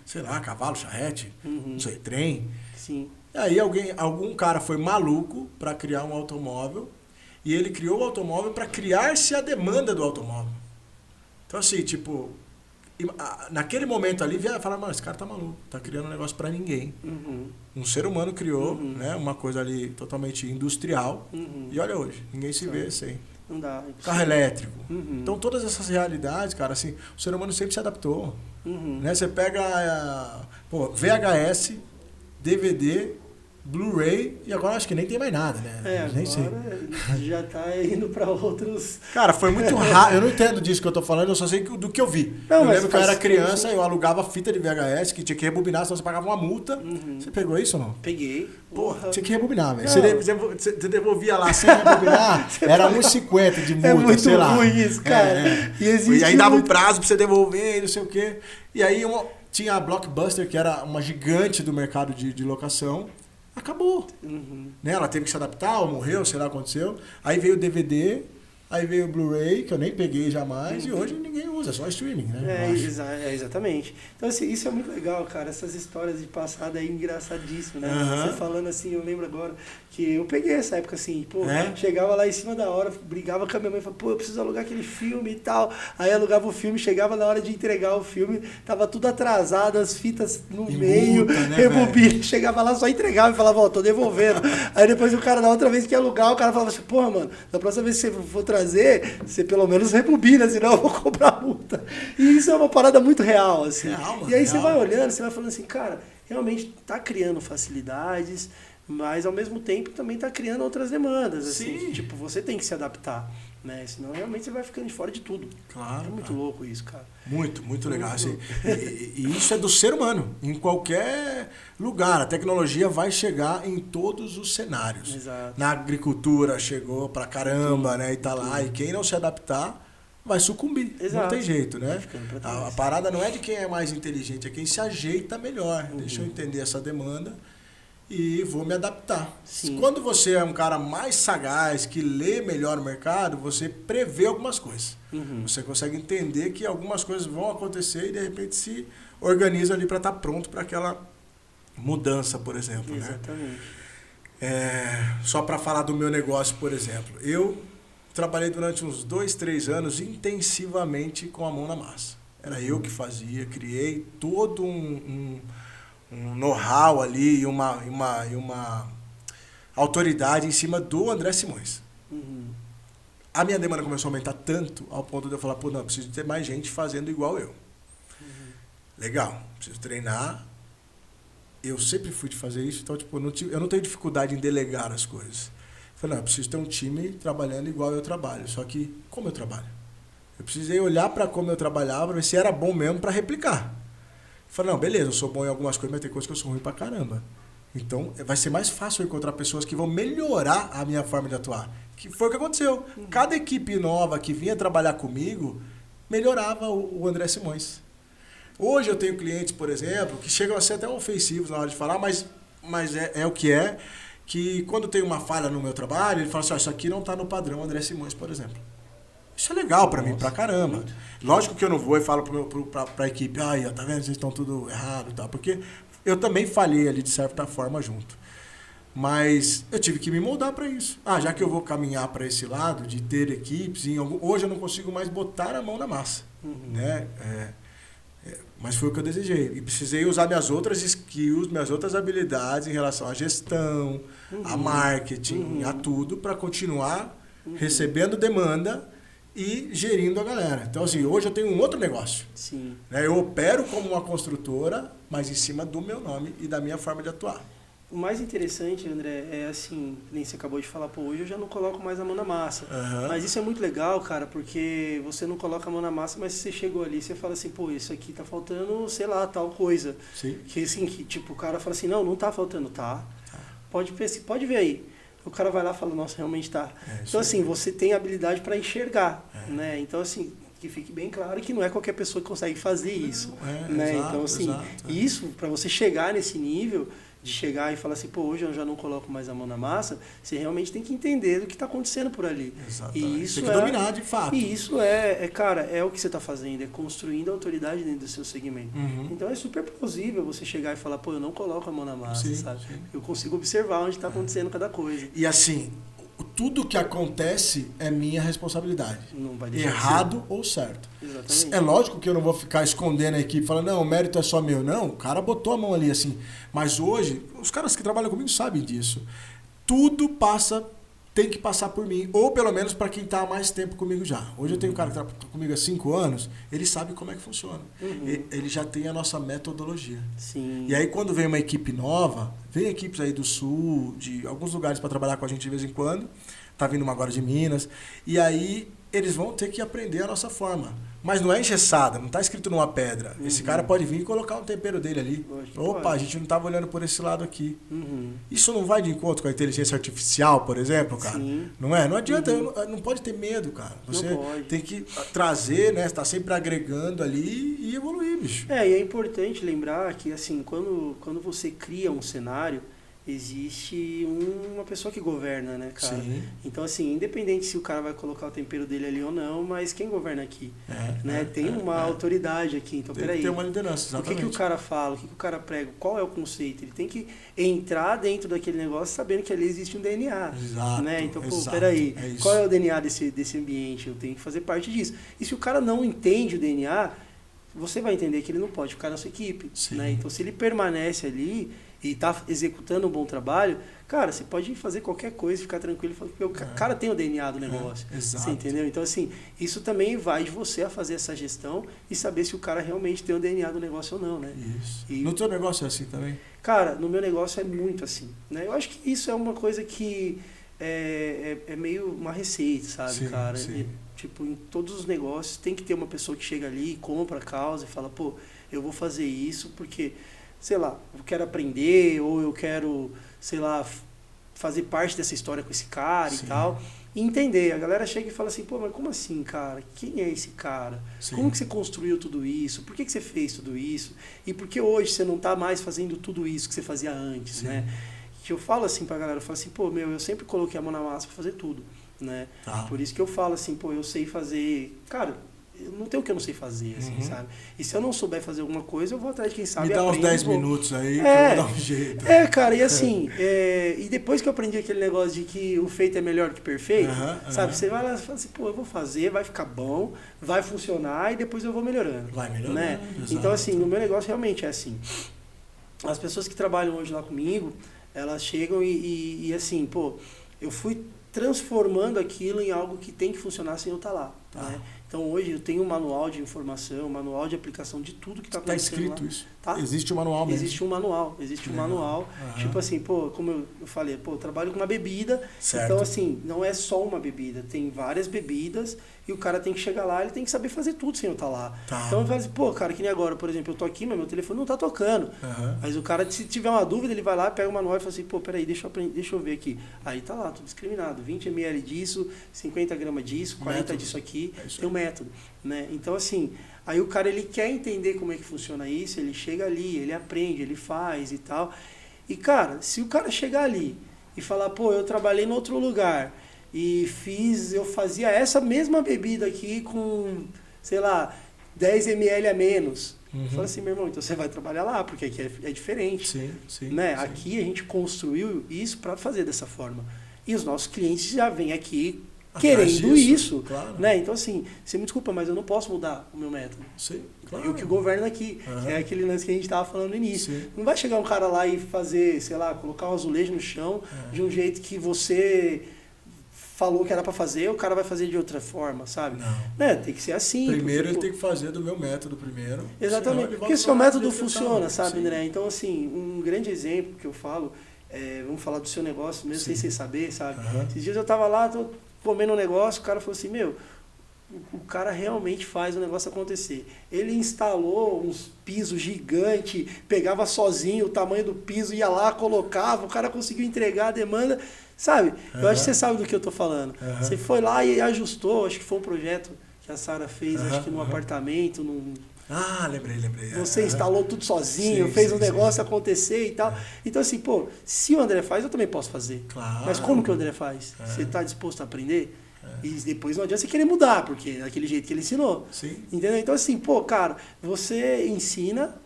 Sei lá, cavalo, charrete, não sei, trem. Sim. Aí algum cara foi maluco para criar um automóvel e ele criou o automóvel para criar-se a demanda do automóvel. Então assim, tipo, naquele momento ali, fala, mano, esse cara tá maluco, tá criando um negócio para ninguém. Um ser humano criou, né, uma coisa ali totalmente industrial e olha hoje, ninguém se vê sem. Não dá. Carro elétrico. Então todas essas realidades, cara, assim, o ser humano sempre se adaptou. Né? Você pega VHS, DVD, Blu-ray, e agora acho que nem tem mais nada, né? Nem sei. Já tá indo para outros... Cara, foi muito rápido. Eu não entendo disso que eu tô falando, eu só sei do que eu vi. Eu lembro que eu era criança, eu alugava fita de VHS, que tinha que rebobinar, senão você pagava uma multa. Você pegou isso ou não? Peguei. Porra, tinha que rebobinar, velho. Você devolvia lá sem rebobinar, era 1,50 de multa, sei lá. É muito ruim isso, cara. E aí dava um prazo pra você devolver, não sei o quê. E aí tinha a Blockbuster, que era uma gigante do mercado de locação. Acabou. Né? Ela teve que se adaptar, ou morreu, sei lá o que aconteceu. Aí veio o DVD, aí veio o Blu-ray, que eu nem peguei jamais, e hoje ninguém usa, é só streaming, né? Exatamente. Então, assim, isso é muito legal, cara. Essas histórias de passado aí, engraçadíssimo, né? Você falando assim, eu lembro agora que eu peguei essa época assim, chegava lá em cima da hora, brigava com a minha mãe, falava, eu preciso alugar aquele filme e tal. Aí alugava o filme, chegava na hora de entregar o filme, tava tudo atrasado, as fitas no meio, rebobina, chegava lá, só entregava e falava, tô devolvendo. Aí depois o cara, na outra vez que ia alugar, o cara falava assim, porra, mano, da próxima vez que você for trazer, você pelo menos rebobina, senão eu vou cobrar multa. E isso é uma parada muito real, assim. E aí você vai olhando, você vai falando assim, cara, realmente tá criando facilidades, mas ao mesmo tempo também tá criando outras demandas, assim, tipo, você tem que se adaptar, né? Senão realmente você vai ficando de fora de tudo. Claro. É muito louco isso, cara. Muito legal. Assim, e isso é do ser humano. Em qualquer lugar, a tecnologia vai chegar em todos os cenários. Exato. Na agricultura chegou pra caramba, né? E tá lá. E quem não se adaptar vai sucumbir. Exato. Não tem jeito, né? A parada não é de quem é mais inteligente, é quem se ajeita melhor. Deixa eu entender essa demanda e vou me adaptar. Sim. Quando você é um cara mais sagaz, que lê melhor o mercado, você prevê algumas coisas. Você consegue entender que algumas coisas vão acontecer e de repente se organiza ali para estar pronto para aquela mudança, por exemplo. Exatamente. Né? Só para falar do meu negócio, por exemplo. Eu trabalhei durante uns 2-3 anos intensivamente com a mão na massa. Era eu que fazia, criei todo um know-how ali e uma autoridade em cima do André Simões. A minha demanda começou a aumentar tanto ao ponto de eu falar, não, preciso ter mais gente fazendo igual eu. Legal, preciso treinar. Eu sempre fui de fazer isso, então tipo, eu não tenho dificuldade em delegar as coisas. Eu falei, não, eu preciso ter um time trabalhando igual eu trabalho, só que como eu trabalho? Eu precisei olhar para como eu trabalhava, ver se era bom mesmo para replicar. Falei, não, beleza, eu sou bom em algumas coisas, mas tem coisas que eu sou ruim pra caramba. Então, vai ser mais fácil eu encontrar pessoas que vão melhorar a minha forma de atuar. Que foi o que aconteceu. Cada equipe nova que vinha trabalhar comigo, melhorava o André Simões. Hoje eu tenho clientes, por exemplo, que chegam a ser até ofensivos na hora de falar, mas é o que é. que quando tem uma falha no meu trabalho, ele fala assim, isso aqui não está no padrão André Simões, por exemplo. Isso é legal para mim, pra caramba. Lógico que eu não vou e falo pra a equipe, tá vendo, vocês estão tudo errado e tal, porque eu também falhei ali de certa forma junto. Mas eu tive que me moldar para isso. Já que eu vou caminhar para esse lado de ter equipes, hoje eu não consigo mais botar a mão na massa. Né? Mas foi o que eu desejei. E precisei usar minhas outras skills, minhas outras habilidades em relação à gestão, a marketing, a tudo, para continuar recebendo demanda e gerindo a galera. Então, assim, hoje eu tenho um outro negócio. Sim. Né? Eu opero como uma construtora, mas em cima do meu nome e da minha forma de atuar. O mais interessante, André, é assim, nem você acabou de falar, hoje eu já não coloco mais a mão na massa. Mas isso é muito legal, cara, porque você não coloca a mão na massa, mas você chegou ali, você fala assim, isso aqui tá faltando, sei lá, tal coisa. Sim. Que assim, tipo, o cara fala assim, não tá faltando, tá. Pode ver aí. O cara vai lá e fala, nossa, realmente tá. Então, assim, você tem habilidade para enxergar, né? Então, assim, que fique bem claro que não é qualquer pessoa que consegue fazer isso, né? Exato, então, assim, isso, para você chegar nesse nível de chegar e falar assim, hoje eu já não coloco mais a mão na massa, você realmente tem que entender o que está acontecendo por ali. Exatamente. E isso tem que dominar de fato. E isso cara, é o que você está fazendo, é construindo a autoridade dentro do seu segmento. Então é super plausível você chegar e falar, eu não coloco a mão na massa, sabe? Sim. Eu consigo observar onde está acontecendo cada coisa. E assim, tudo que acontece é minha responsabilidade. Não vai deixar errado ou certo. Exatamente. É lógico que eu não vou ficar escondendo a equipe, falando, não, o mérito é só meu. Não, o cara botou a mão ali assim. Mas hoje, os caras que trabalham comigo sabem disso. Tudo tem que passar por mim. Ou pelo menos para quem está há mais tempo comigo já. Hoje eu tenho um cara que trabalha comigo há 5 anos, ele sabe como é que funciona. Ele já tem a nossa metodologia. Sim. E aí quando vem uma equipe nova, vem equipes aí do Sul, de alguns lugares para trabalhar com a gente de vez em quando, tá vindo uma agora de Minas, e aí eles vão ter que aprender a nossa forma. Mas não é engessada, não está escrito numa pedra. Esse cara pode vir e colocar um tempero dele ali. Opa, a gente não estava olhando por esse lado aqui. Isso não vai de encontro com a inteligência artificial, por exemplo, cara? Sim. Não é? Não adianta, não pode ter medo, cara. Você tem que trazer, né? Tá sempre agregando ali e evoluir, bicho. E é importante lembrar que, assim, quando você cria um cenário, existe uma pessoa que governa, né, cara? Sim. Então, assim, independente se o cara vai colocar o tempero dele ali ou não, mas quem governa aqui? Tem uma autoridade aqui. Então, peraí. Tem uma liderança, exatamente. O que o cara fala? O que o cara prega? Qual é o conceito? Ele tem que entrar dentro daquele negócio sabendo que ali existe um DNA. Exato. Né? Então, exato, peraí. Qual é o DNA desse ambiente? Eu tenho que fazer parte disso. E se o cara não entende o DNA, você vai entender que ele não pode ficar na sua equipe. Né? Então, se ele permanece ali e está executando um bom trabalho, cara, você pode fazer qualquer coisa, ficar tranquilo, porque o cara tem o DNA do negócio. Exato. Você entendeu? Então, assim, isso também vai de você a fazer essa gestão e saber se o cara realmente tem o DNA do negócio ou não, né? Isso. No teu negócio é assim também? Cara, no meu negócio é muito assim. Né? Eu acho que isso é uma coisa que é meio uma receita, sabe, cara? Sim. Tipo, em todos os negócios tem que ter uma pessoa que chega ali, compra a causa e fala, eu vou fazer isso porque, sei lá, eu quero aprender ou eu quero, sei lá, fazer parte dessa história com esse cara e tal. E entender. A galera chega e fala assim, mas como assim, cara? Quem é esse cara? Como que você construiu tudo isso? Por que você fez tudo isso? E por que hoje você não está mais fazendo tudo isso que você fazia antes, né? Que eu falo assim pra galera, eu falo assim, eu sempre coloquei a mão na massa pra fazer tudo, né? Por isso que eu falo assim, eu sei fazer... Cara, não tem o que eu não sei fazer, assim, sabe? E se eu não souber fazer alguma coisa, eu vou atrás de quem sabe. Me dá uns 10 minutos aí que eu vou dar um jeito. Cara, e assim, e depois que eu aprendi aquele negócio de que o feito é melhor que perfeito, sabe? Você vai lá e fala assim, eu vou fazer, vai ficar bom, vai funcionar e depois eu vou melhorando. Vai melhorando, né? Então, assim, no meu negócio realmente é assim. As pessoas que trabalham hoje lá comigo, elas chegam e assim, eu fui transformando aquilo em algo que tem que funcionar sem eu estar lá, né? Então hoje eu tenho um manual de informação, um manual de aplicação de tudo que está acontecendo. Está escrito lá. isso. Tá? Existe um manual mesmo. Existe um manual. Tipo assim, como eu falei, eu trabalho com uma bebida. Certo. Então assim, não é só uma bebida, tem várias bebidas e o cara tem que chegar lá, ele tem que saber fazer tudo sem eu estar lá. Então eu falo assim, cara, que nem agora, por exemplo, eu tô aqui, mas meu telefone não tá tocando. Mas o cara, se tiver uma dúvida, ele vai lá, pega o manual e fala assim, peraí, deixa eu ver aqui. Aí tá lá, tudo discriminado, 20 ml disso, 50 gramas disso, 40 método. Disso aqui, tem um método, né? Então assim, aí o cara, ele quer entender como é que funciona isso, ele chega ali, ele aprende, ele faz e tal. E cara, se o cara chegar ali e falar, pô, eu trabalhei em outro lugar e eu fazia essa mesma bebida aqui com, sei lá, 10 ml a menos. Fala assim, meu irmão, então você vai trabalhar lá, porque aqui é diferente. Sim, sim, né? sim. Aqui a gente construiu isso para fazer dessa forma. E os nossos clientes já vêm aqui querendo isso. Claro. Né? Então, assim, você me desculpa, mas eu não posso mudar o meu método. Sim, claro. Eu que governo aqui. É aquele lance que a gente estava falando no início. Sim. Não vai chegar um cara lá e fazer, sei lá, colocar um azulejo no chão de um jeito que você falou que era para fazer, o cara vai fazer de outra forma, sabe? Não. Né? Tem que ser assim. Primeiro ele tem que fazer do meu método primeiro. Exatamente. Porque seu método funciona, sabe, André? Então, assim, um grande exemplo que eu falo, vamos falar do seu negócio, mesmo sem você saber, sabe? Esses dias eu tava lá, tô comendo um negócio, o cara falou assim, meu, o cara realmente faz o negócio acontecer. Ele instalou uns pisos gigantes, pegava sozinho o tamanho do piso, ia lá, colocava, o cara conseguiu entregar a demanda, sabe? Eu acho que você sabe do que eu tô falando. Você foi lá e ajustou, acho que foi um projeto que a Sara fez, acho que num apartamento, Ah, lembrei. Você instalou tudo sozinho, fez o negócio acontecer e tal. Então, assim, pô, se o André faz, eu também posso fazer. Claro. Mas como que o André faz? Você está disposto a aprender? E depois não adianta você querer mudar, porque é daquele jeito que ele ensinou. Sim. Entendeu? Então, assim, pô, cara, você ensina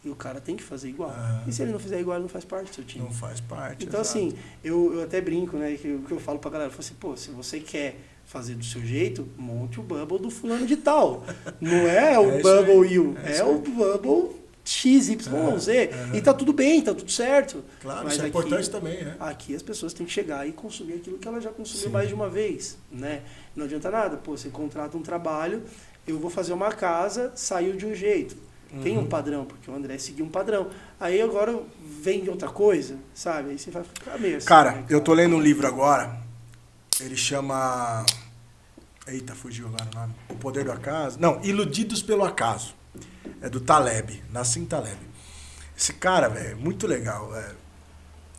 e o cara tem que fazer igual. E se ele não fizer igual, ele não faz parte do seu time. Não faz parte. Então, exato. assim, eu até brinco, né? Que eu falo pra galera, eu falo assim, pô, se você quer fazer do seu jeito, monte o Bubble do fulano de tal. Não é o Bubble You, é o Bubble XYZ. E tá tudo bem, tá tudo certo. Claro, mas isso é aqui, importante também, Aqui as pessoas têm que chegar e consumir aquilo que ela já consumiu mais de uma vez, né? Não adianta nada, pô, você contrata um trabalho, eu vou fazer uma casa, saiu de um jeito. Tem um padrão, porque o André seguiu um padrão. Aí agora vem de outra coisa, sabe? Aí você vai ficar meio assim. Cara, né, eu tô lendo um livro agora, ele chama... Eita, fugiu agora o nome. O Poder do Acaso? Não, Iludidos pelo Acaso. É do Taleb, Nassim Taleb. Esse cara, velho, muito legal.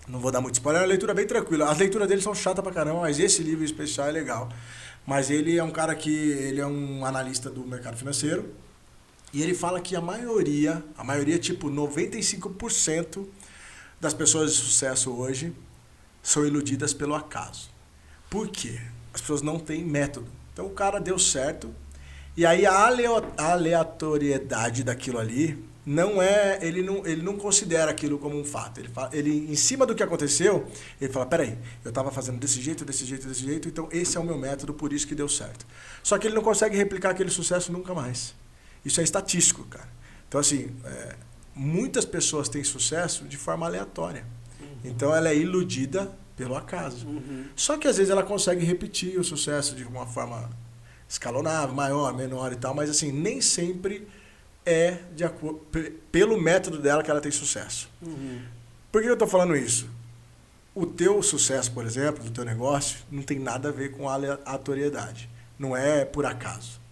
Não vou dar muito spoiler, é uma leitura bem tranquila. As leituras dele são chatas pra caramba, mas esse livro especial é legal. Mas ele é um cara ele é um analista do mercado financeiro. E ele fala que a maioria tipo 95% das pessoas de sucesso hoje são iludidas pelo acaso. Por quê? As pessoas não têm método. Então o cara deu certo, e aí a aleatoriedade daquilo ali não é, ele não considera aquilo como um fato. Ele em cima do que aconteceu, ele fala, peraí, eu estava fazendo desse jeito, então esse é o meu método, por isso que deu certo. Só que ele não consegue replicar aquele sucesso nunca mais. Isso é estatístico, cara. Então, assim, muitas pessoas têm sucesso de forma aleatória. Então, ela é iludida pelo acaso. Só que, às vezes, ela consegue repetir o sucesso de uma forma escalonável, maior, menor e tal, mas, assim, nem sempre é pelo método dela que ela tem sucesso. Por que eu estou falando isso? O teu sucesso, por exemplo, do teu negócio, não tem nada a ver com aleatoriedade. Não é por acaso.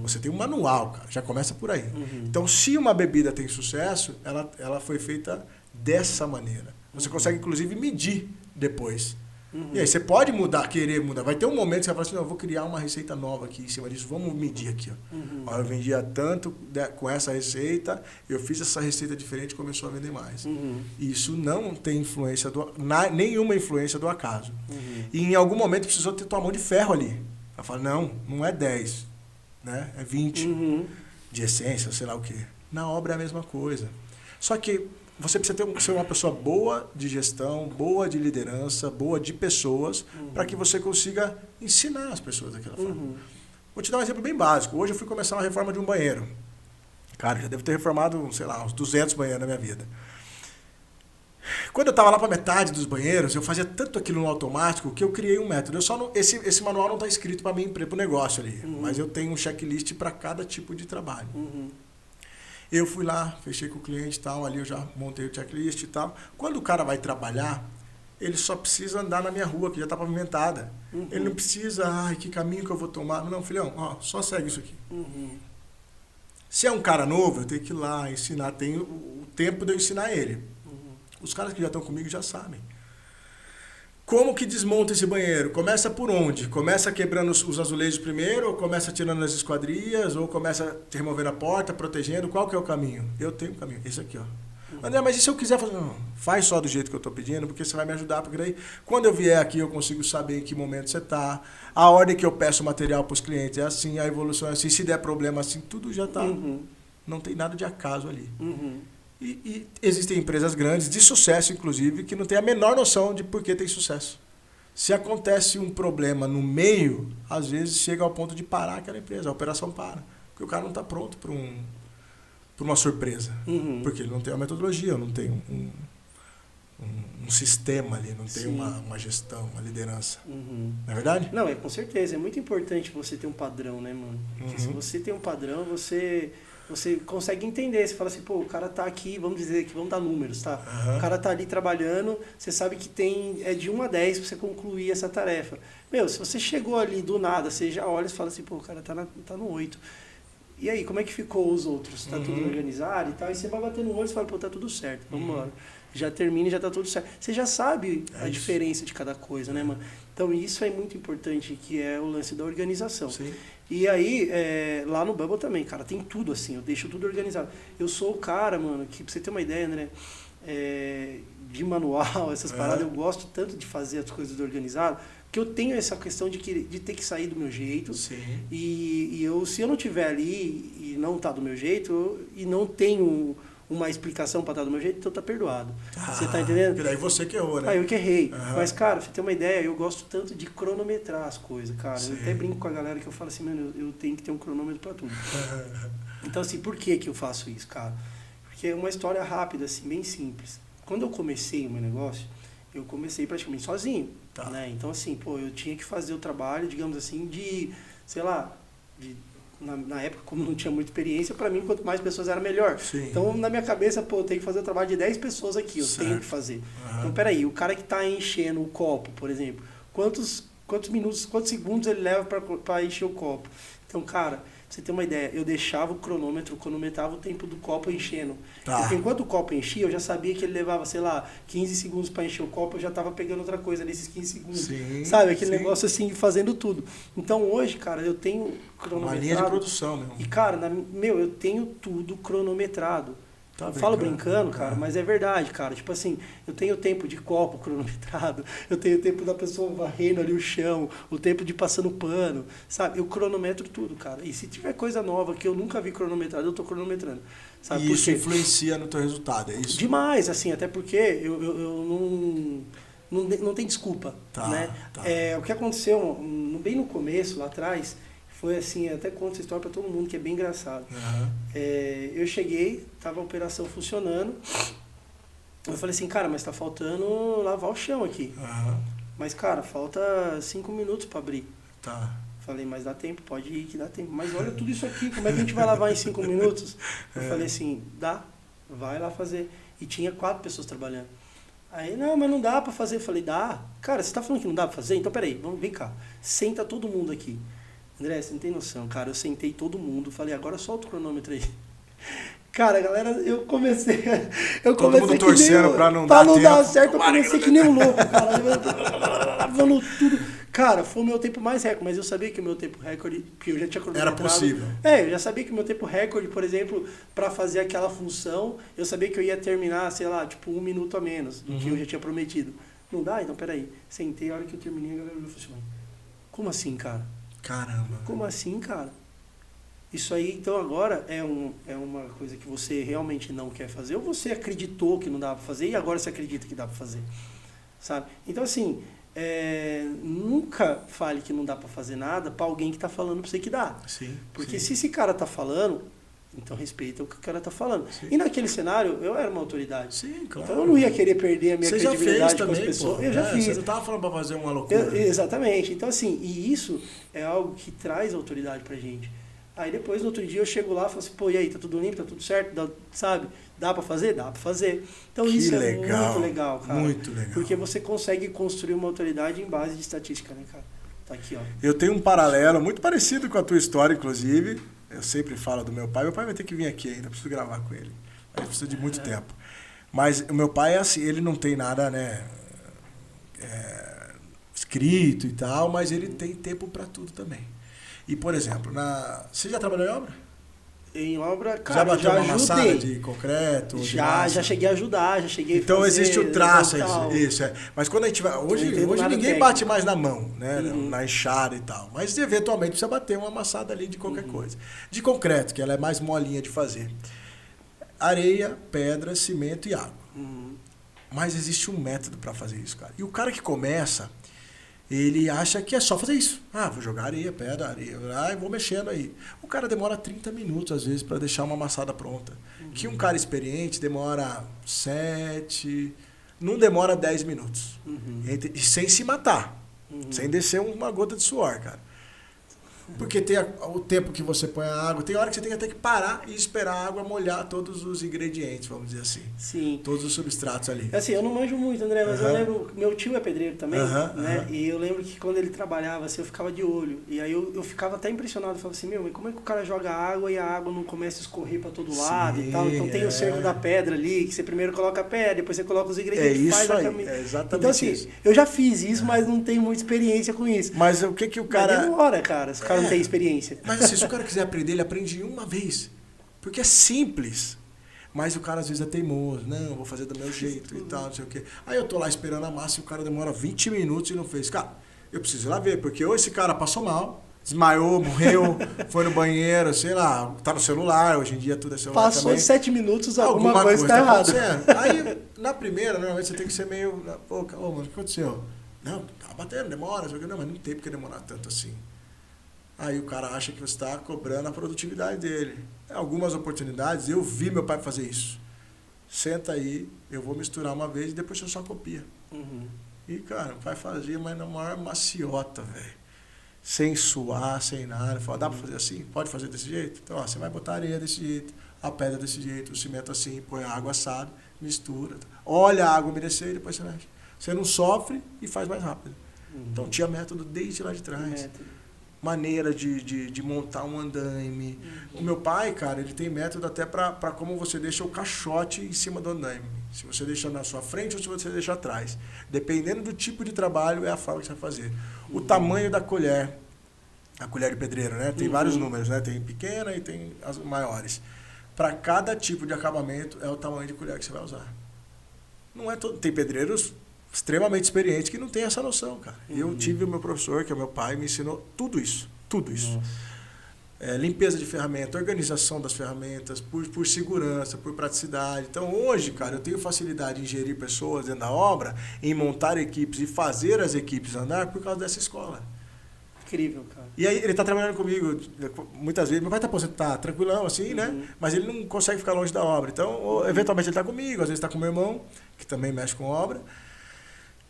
Você tem um manual, cara, já começa por aí. Então, se uma bebida tem sucesso, ela foi feita dessa maneira. Você consegue, inclusive, medir depois. E aí, você pode querer mudar. Vai ter um momento que você vai falar assim, não, eu vou criar uma receita nova aqui em cima disso, vamos medir aqui. Ó. Eu vendia tanto com essa receita, eu fiz essa receita diferente e começou a vender mais. Isso não tem nenhuma influência do acaso. E em algum momento precisou ter tua mão de ferro ali. Ela fala, não é 10. Né? É 20 de essência, sei lá o quê. Na obra é a mesma coisa. Só que você precisa ser uma pessoa boa de gestão, boa de liderança, boa de pessoas, para que você consiga ensinar as pessoas daquela forma. Vou te dar um exemplo bem básico. Hoje eu fui começar uma reforma de um banheiro. Cara, já devo ter reformado, sei lá, uns 200 banheiros na minha vida. Quando eu estava lá para metade dos banheiros, eu fazia tanto aquilo no automático que eu criei um método. Esse manual não está escrito para mim, para o negócio ali, mas eu tenho um checklist para cada tipo de trabalho. Eu fui lá, fechei com o cliente e tal, ali eu já montei o checklist e tal. Quando o cara vai trabalhar, ele só precisa andar na minha rua, que já está pavimentada. Ele não precisa, que caminho que eu vou tomar. Não, filhão, só segue isso aqui. Se é um cara novo, eu tenho que ir lá ensinar, tem o tempo de eu ensinar ele. Os caras que já estão comigo já sabem. Como que desmonta esse banheiro? Começa por onde? Começa quebrando os azulejos primeiro, ou começa tirando as esquadrias, ou começa removendo a porta, protegendo? Qual que é o caminho? Eu tenho um caminho. Esse aqui, ó. André, mas e se eu quiser fazer? Não, faz só do jeito que eu tô pedindo, porque você vai me ajudar, porque daí, quando eu vier aqui, eu consigo saber em que momento você tá, a ordem que eu peço material pros clientes é assim, a evolução é assim, se der problema assim, tudo já tá, não tem nada de acaso ali. E existem empresas grandes, de sucesso inclusive, que não tem a menor noção de por que tem sucesso. Se acontece um problema no meio, às vezes chega ao ponto de parar aquela empresa, a operação para. Porque o cara não está pronto para uma surpresa. Porque ele não tem uma metodologia, não tem um sistema ali, não tem uma gestão, uma liderança. Não é verdade? Não, com certeza. É muito importante você ter um padrão, né, mano? Porque se você tem um padrão, você consegue entender. Você fala assim, pô, o cara tá aqui, vamos dizer que vamos dar números, tá? O cara tá ali trabalhando, você sabe que é de 1 a 10 pra você concluir essa tarefa. Meu, se você chegou ali do nada, você já olha e fala assim, pô, o cara tá no 8. E aí, como é que ficou os outros? Tá tudo organizado e tal? E você vai bater no olho e fala, pô, tá tudo certo, vamos embora. Já termina e já tá tudo certo. Você já sabe a diferença de cada coisa, né, mano? Então, isso é muito importante, que é o lance da organização. Sim. E aí, lá no Bubble também, cara, tem tudo assim, eu deixo tudo organizado. Eu sou o cara, mano, que pra você ter uma ideia, né, de manual, essas paradas, eu gosto tanto de fazer as coisas organizadas, que eu tenho essa questão de ter que sair do meu jeito. Sim. E se eu não tiver ali e não tá do meu jeito, e não tenho uma explicação para estar do meu jeito, então tá perdoado. Você tá entendendo? Porque daí você que errou, né? Eu que errei. Mas, cara, pra você ter uma ideia, eu gosto tanto de cronometrar as coisas, cara. Sim. Eu até brinco com a galera que eu falo assim, mano, eu tenho que ter um cronômetro para tudo. Então, assim, por que eu faço isso, cara? Porque é uma história rápida, assim, bem simples. Quando eu comecei o meu negócio, eu comecei praticamente sozinho. Né? Então, assim, pô, eu tinha que fazer o trabalho, digamos assim, de, sei lá, na época, como não tinha muita experiência, para mim, quanto mais pessoas era melhor. Sim. Então, na minha cabeça, pô, eu tenho que fazer o trabalho de 10 pessoas aqui, eu tenho que fazer. Então, peraí, o cara que está enchendo o copo, por exemplo, quantos minutos, quantos segundos ele leva para encher o copo? Então, cara, pra você ter uma ideia, eu deixava o cronômetro, cronometrava o tempo do copo enchendo. Porque enquanto o copo enchia, eu já sabia que ele levava, sei lá, 15 segundos para encher o copo, eu já estava pegando outra coisa nesses 15 segundos. Sim, sabe? Aquele negócio assim, fazendo tudo. Então hoje, cara, eu tenho cronometrado. Uma linha de produção mesmo. E, cara, eu tenho tudo cronometrado. Eu falo brincando, cara, mas é verdade, cara. Tipo assim, eu tenho tempo de copo cronometrado, eu tenho tempo da pessoa varrendo ali o chão, o tempo de passando pano, sabe? Eu cronometro tudo, cara. E se tiver coisa nova que eu nunca vi cronometrado, eu tô cronometrando. Sabe? E isso influencia no teu resultado, é isso? Demais, assim, até porque eu não tem desculpa, né? O que aconteceu bem no começo, lá atrás, foi assim, até conto essa história para todo mundo, que é bem engraçado. Eu cheguei, tava a operação funcionando, eu falei assim, cara, mas tá faltando lavar o chão aqui. Mas, cara, falta 5 minutos para abrir. Falei, mas dá tempo, pode ir que dá tempo. Mas olha tudo isso aqui, como é que a gente vai lavar em 5 minutos? Eu falei assim, dá, vai lá fazer. E tinha 4 pessoas trabalhando. Aí, não, mas não dá para fazer. Eu falei, dá. Cara, você tá falando que não dá para fazer? Então, peraí, vem cá. Senta todo mundo aqui. André, você não tem noção, cara. Eu sentei todo mundo, falei, agora solta o cronômetro aí. Cara, galera, eu comecei todo mundo torcendo pra não dar certo, eu comecei que nem um louco, cara. Lavando tudo. Cara, foi o meu tempo mais recorde, mas eu sabia que o meu tempo recorde, que eu já tinha cronometrado. Era possível. Eu já sabia que o meu tempo recorde, por exemplo, para fazer aquela função, eu sabia que eu ia terminar, sei lá, tipo 1 minuto a menos do que eu já tinha prometido. Não dá? Então, peraí. Sentei, a hora que eu terminei, a galera olhou e falou assim, como assim, cara? Caramba. Como assim, cara? Isso aí, então, agora é uma coisa que você realmente não quer fazer, ou você acreditou que não dá para fazer e agora você acredita que dá para fazer, sabe? Então, assim, nunca fale que não dá para fazer nada para alguém que está falando para você que dá. Sim, porque se esse cara está falando, então respeita o que o cara está falando. Sim. E naquele cenário, eu era uma autoridade. Sim, claro. Então eu não ia querer perder a minha credibilidade com as pessoas. Pô. Eu já fiz. Você não estava falando para fazer uma loucura. Exatamente. Então, assim, e isso é algo que traz autoridade pra gente. Aí depois, no outro dia, eu chego lá e falo assim, pô, e aí, tá tudo limpo, tá tudo certo, sabe? Dá pra fazer? Dá pra fazer. Então isso é muito legal, cara. Muito legal. Porque você consegue construir uma autoridade em base de estatística, né, cara? Tá aqui, ó. Eu tenho um paralelo muito parecido com a tua história, inclusive. Eu sempre falo do meu pai. Meu pai vai ter que vir aqui ainda, preciso gravar com ele. Ele precisa de muito tempo. Mas o meu pai é assim, ele não tem nada, né, escrito e tal, mas ele tem tempo pra tudo também. E, por exemplo, você já trabalhou em obra? Em obra, Já cara, bateu uma ajudei. amassada de concreto? de Já massa? cheguei a ajudar, já cheguei a Então fazer, existe o traço, tal. isso é. Mas quando a gente vai. Não Hoje entendo nada ninguém técnico. bate mais na mão, né? Na enxada e tal. Mas eventualmente precisa bater uma amassada ali de qualquer coisa. De concreto, que ela é mais molinha de fazer. Areia, pedra, cimento e água. Mas existe um método para fazer isso, cara. E o cara que começa, ele acha que é só fazer isso. Ah, vou jogar areia, pedra, areia, e vou mexendo aí. O cara demora 30 minutos, às vezes, para deixar uma amassada pronta. Que um cara experiente demora 7, não demora 10 minutos. E sem se matar. Sem descer uma gota de suor, cara. Porque tem o tempo que você põe a água, tem hora que você tem até que parar e esperar a água molhar todos os ingredientes, vamos dizer assim. Sim. Todos os substratos ali. Assim, eu não manjo muito, André, mas eu lembro, meu tio é pedreiro também, né? E eu lembro que quando ele trabalhava, assim, eu ficava de olho. E aí eu ficava até impressionado, eu falava assim, meu, mas como é que o cara joga água e a água não começa a escorrer pra todo lado e tal? Então tem o cerco da pedra ali, que você primeiro coloca a pedra, depois você coloca os ingredientes, faz a caminho. É exatamente então, assim, isso. eu já fiz isso, mas não tenho muita experiência com isso. Mas o que o cara... Mas demora, cara, se o cara não tem experiência. Mas assim, se o cara quiser aprender, ele aprende uma vez. Porque é simples. Mas o cara às vezes é teimoso. Não, eu vou fazer do meu jeito e tal, não sei o quê. Aí eu tô lá esperando a massa e o cara demora 20 minutos e não fez. Cara, eu preciso ir lá ver, porque ou esse cara passou mal, desmaiou, morreu, foi no banheiro, sei lá, tá no celular, hoje em dia tudo é celular Passou também. 7 minutos, alguma coisa tá errada. acontecendo. Aí, na primeira, normalmente você tem que ser meio... Pô, mano, o que aconteceu? Não, tá batendo, demora, não, mas não tem porque demorar tanto assim. Aí o cara acha que você está cobrando a produtividade dele. Algumas oportunidades, eu vi meu pai fazer isso. Senta aí, eu vou misturar uma vez e depois você só copia. E, cara, o pai fazia, mas na maior maciota, velho. Sem suar, sem nada. Ele falou, dá pra fazer assim? Pode fazer desse jeito? Então, ó, você vai botar a areia desse jeito, a pedra desse jeito, o cimento assim, põe a água assada, mistura. Olha a água umedecer e depois você mexe. Você não sofre e faz mais rápido. Então tinha método desde lá de trás. Maneira de montar um andaime. O meu pai, cara, ele tem método até para como você deixa o caixote em cima do andaime. Se você deixa na sua frente ou se você deixa atrás. Dependendo do tipo de trabalho, é a forma que você vai fazer. O tamanho da colher, a colher de pedreiro, né? Tem vários números, né? Tem pequena e tem as maiores. Para cada tipo de acabamento, é o tamanho de colher que você vai usar. Não é todo... Tem pedreiros extremamente experientes que não tem essa noção, cara. Eu tive o meu professor, que é meu pai, me ensinou tudo isso. Tudo isso. Limpeza de ferramenta, organização das ferramentas, por segurança, por praticidade. Então hoje, cara, eu tenho facilidade em gerir pessoas dentro da obra, em montar equipes e fazer as equipes andar por causa dessa escola. Incrível, cara. E aí ele tá trabalhando comigo, muitas vezes, meu pai tá tranquilão assim, né? Mas ele não consegue ficar longe da obra. Então, eventualmente ele tá comigo, às vezes tá com meu irmão, que também mexe com obra.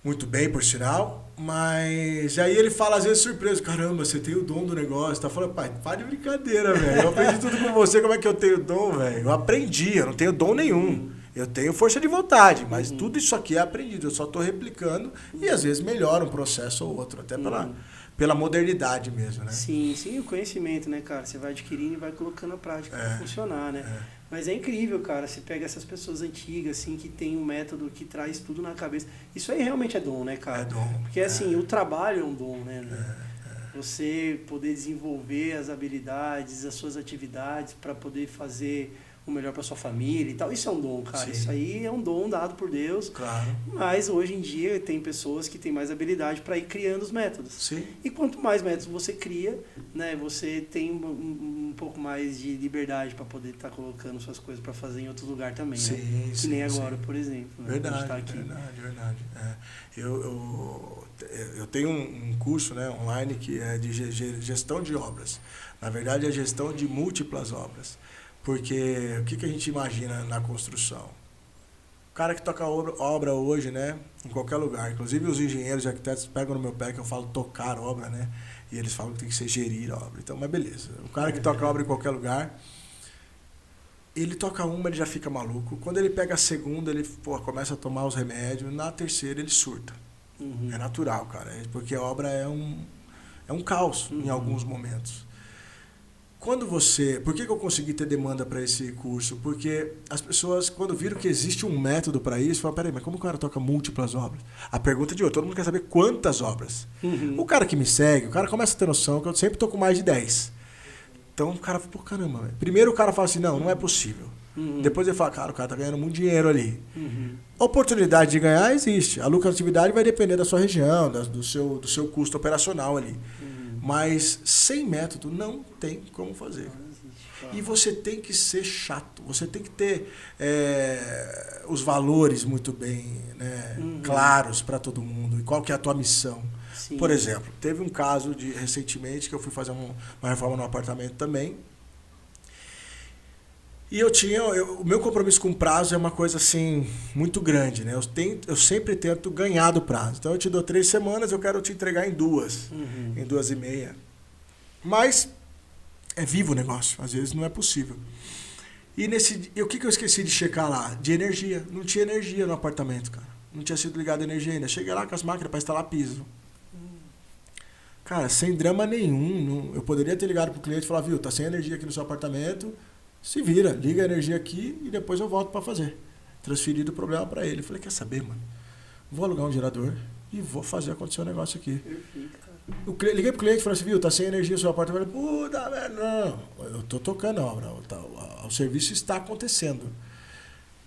Muito bem, por sinal, mas aí ele fala às vezes surpreso, caramba, você tem o dom do negócio, tá falando, pai, para de brincadeira, velho, eu aprendi tudo com você, como é que eu tenho dom, velho? Eu aprendi, eu não tenho dom nenhum, eu tenho força de vontade, mas tudo isso aqui é aprendido, eu só tô replicando e às vezes melhora um processo ou outro, até pela modernidade mesmo, né? Sim, o conhecimento, né, cara, você vai adquirindo e vai colocando na prática pra funcionar, né? Mas é incrível, cara, você pega essas pessoas antigas, assim, que tem um método que traz tudo na cabeça. Isso aí realmente é dom, né, cara? É dom. Porque, assim, o trabalho é um dom, né? Você poder desenvolver as habilidades, as suas atividades para poder fazer o melhor para sua família e tal. Isso é um dom, cara. Sim. Isso aí é um dom dado por Deus. Claro. Mas hoje em dia tem pessoas que têm mais habilidade para ir criando os métodos. Sim. E quanto mais métodos você cria, né, você tem um pouco mais de liberdade para poder estar colocando suas coisas para fazer em outro lugar também. Sim, né? sim, que nem agora, por exemplo. Né? Verdade, tá aqui. verdade. Eu tenho um curso, né, online que é de gestão de obras. Na verdade, é gestão de múltiplas obras. Porque o que a gente imagina na construção? O cara que toca obra hoje, né, em qualquer lugar, inclusive os engenheiros e arquitetos pegam no meu pé que eu falo tocar obra, né, e eles falam que tem que ser gerir a obra. Então, mas beleza. O cara que toca obra em qualquer lugar, ele toca uma, ele já fica maluco. Quando ele pega a segunda, ele começa a tomar os remédios. Na terceira, ele surta. É natural, cara, porque a obra é um caos em alguns momentos. Por que eu consegui ter demanda para esse curso? Porque as pessoas, quando viram que existe um método para isso, falam, peraí, mas como o cara toca múltiplas obras? A pergunta de hoje, todo mundo quer saber quantas obras. O cara que me segue, o cara começa a ter noção que eu sempre tô com mais de 10. Então o cara fala, pô, caramba, velho. Primeiro o cara fala assim, não é possível. Depois ele fala, cara, o cara tá ganhando muito dinheiro ali. A oportunidade de ganhar existe. A lucratividade vai depender da sua região, do seu custo operacional ali. Mas sem método não tem como fazer. E você tem que ser chato. Você tem que ter os valores muito bem, né, claros para todo mundo. E qual que é a tua missão. Sim. Por exemplo, teve um caso recentemente que eu fui fazer uma reforma no apartamento também. E o meu compromisso com o prazo é uma coisa assim, muito grande, né? Eu sempre tento ganhar do prazo. Então eu te dou 3 semanas, eu quero te entregar em 2, em 2,5. Mas é vivo o negócio, às vezes não é possível. E o que eu esqueci de checar lá? De energia. Não tinha energia no apartamento, cara. Não tinha sido ligada a energia ainda. Cheguei lá com as máquinas para instalar piso. Cara, sem drama nenhum. Eu poderia ter ligado pro cliente e falar, viu, tá sem energia aqui no seu apartamento. Se vira, liga a energia aqui e depois eu volto para fazer. Transferido o problema para ele. Eu falei, quer saber, mano? Vou alugar um gerador e vou fazer acontecer um negócio aqui. Perfeito, cara. Liguei pro cliente e falei assim, viu, tá sem energia no seu apartamento. Puta, velho, não. Eu tô tocando a obra. O serviço está acontecendo.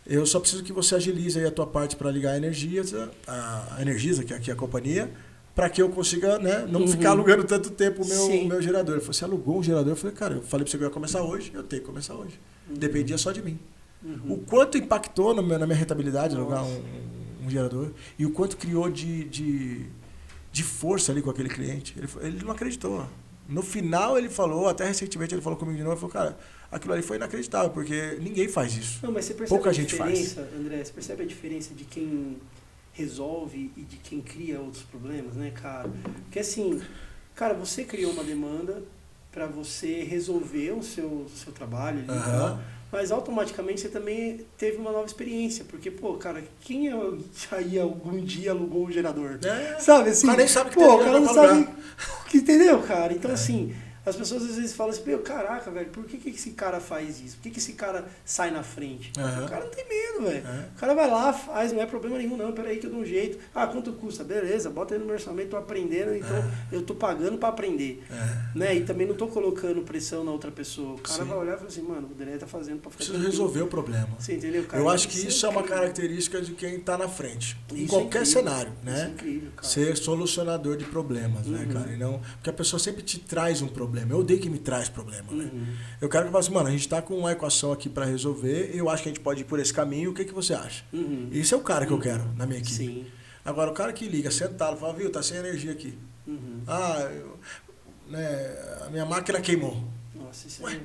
Eu só preciso que você agilize aí a tua parte para ligar a Energisa, que é aqui a companhia, para que eu consiga, né, não ficar alugando tanto tempo o meu gerador. Ele falou, você alugou um gerador? Eu falei, cara, eu falei para você que eu ia começar hoje, eu tenho que começar hoje. Dependia só de mim. O quanto impactou na minha rentabilidade alugar um gerador e o quanto criou de força ali com aquele cliente. Ele não acreditou. No final ele falou, até recentemente ele falou comigo de novo, ele falou, cara, aquilo ali foi inacreditável, porque ninguém faz isso. Não, mas você percebe pouca gente faz. André, você percebe a diferença de quem resolve e de quem cria outros problemas, né, cara? Porque assim, cara, você criou uma demanda para você resolver o seu trabalho ali, tá? Mas automaticamente você também teve uma nova experiência, porque, pô, cara, quem aí algum dia alugou um gerador? Sabe assim? O cara nem sabe que o cara não sabe que, entendeu, cara? Então, assim, as pessoas às vezes falam assim, meu, caraca, velho, por que esse cara faz isso? Por que esse cara sai na frente? O cara não tem medo, velho. O cara vai lá, faz, não é problema nenhum, não, peraí que eu dou um jeito. Ah, quanto custa? Beleza, bota aí no meu orçamento, tô aprendendo, então eu tô pagando pra aprender. Né? E também não tô colocando pressão na outra pessoa. O cara vai olhar e falar assim, mano, o Dele tá fazendo pra ficar tranquilo. Precisa resolver o problema. Você entendeu, cara? Eu acho que isso é uma característica de quem tá na frente. Em qualquer cenário, né? Isso é incrível, cara. Ser solucionador de problemas, né, cara? E não, porque a pessoa sempre te traz um problema. Eu odeio que me traz problema, né? Eu quero que eu fale assim, mano, a gente tá com uma equação aqui para resolver, eu acho que a gente pode ir por esse caminho, o que você acha? Esse é o cara que eu quero na minha equipe. Sim. Agora, o cara que liga, sentado, fala, viu, tá sem energia aqui. A minha máquina queimou. Nossa, isso é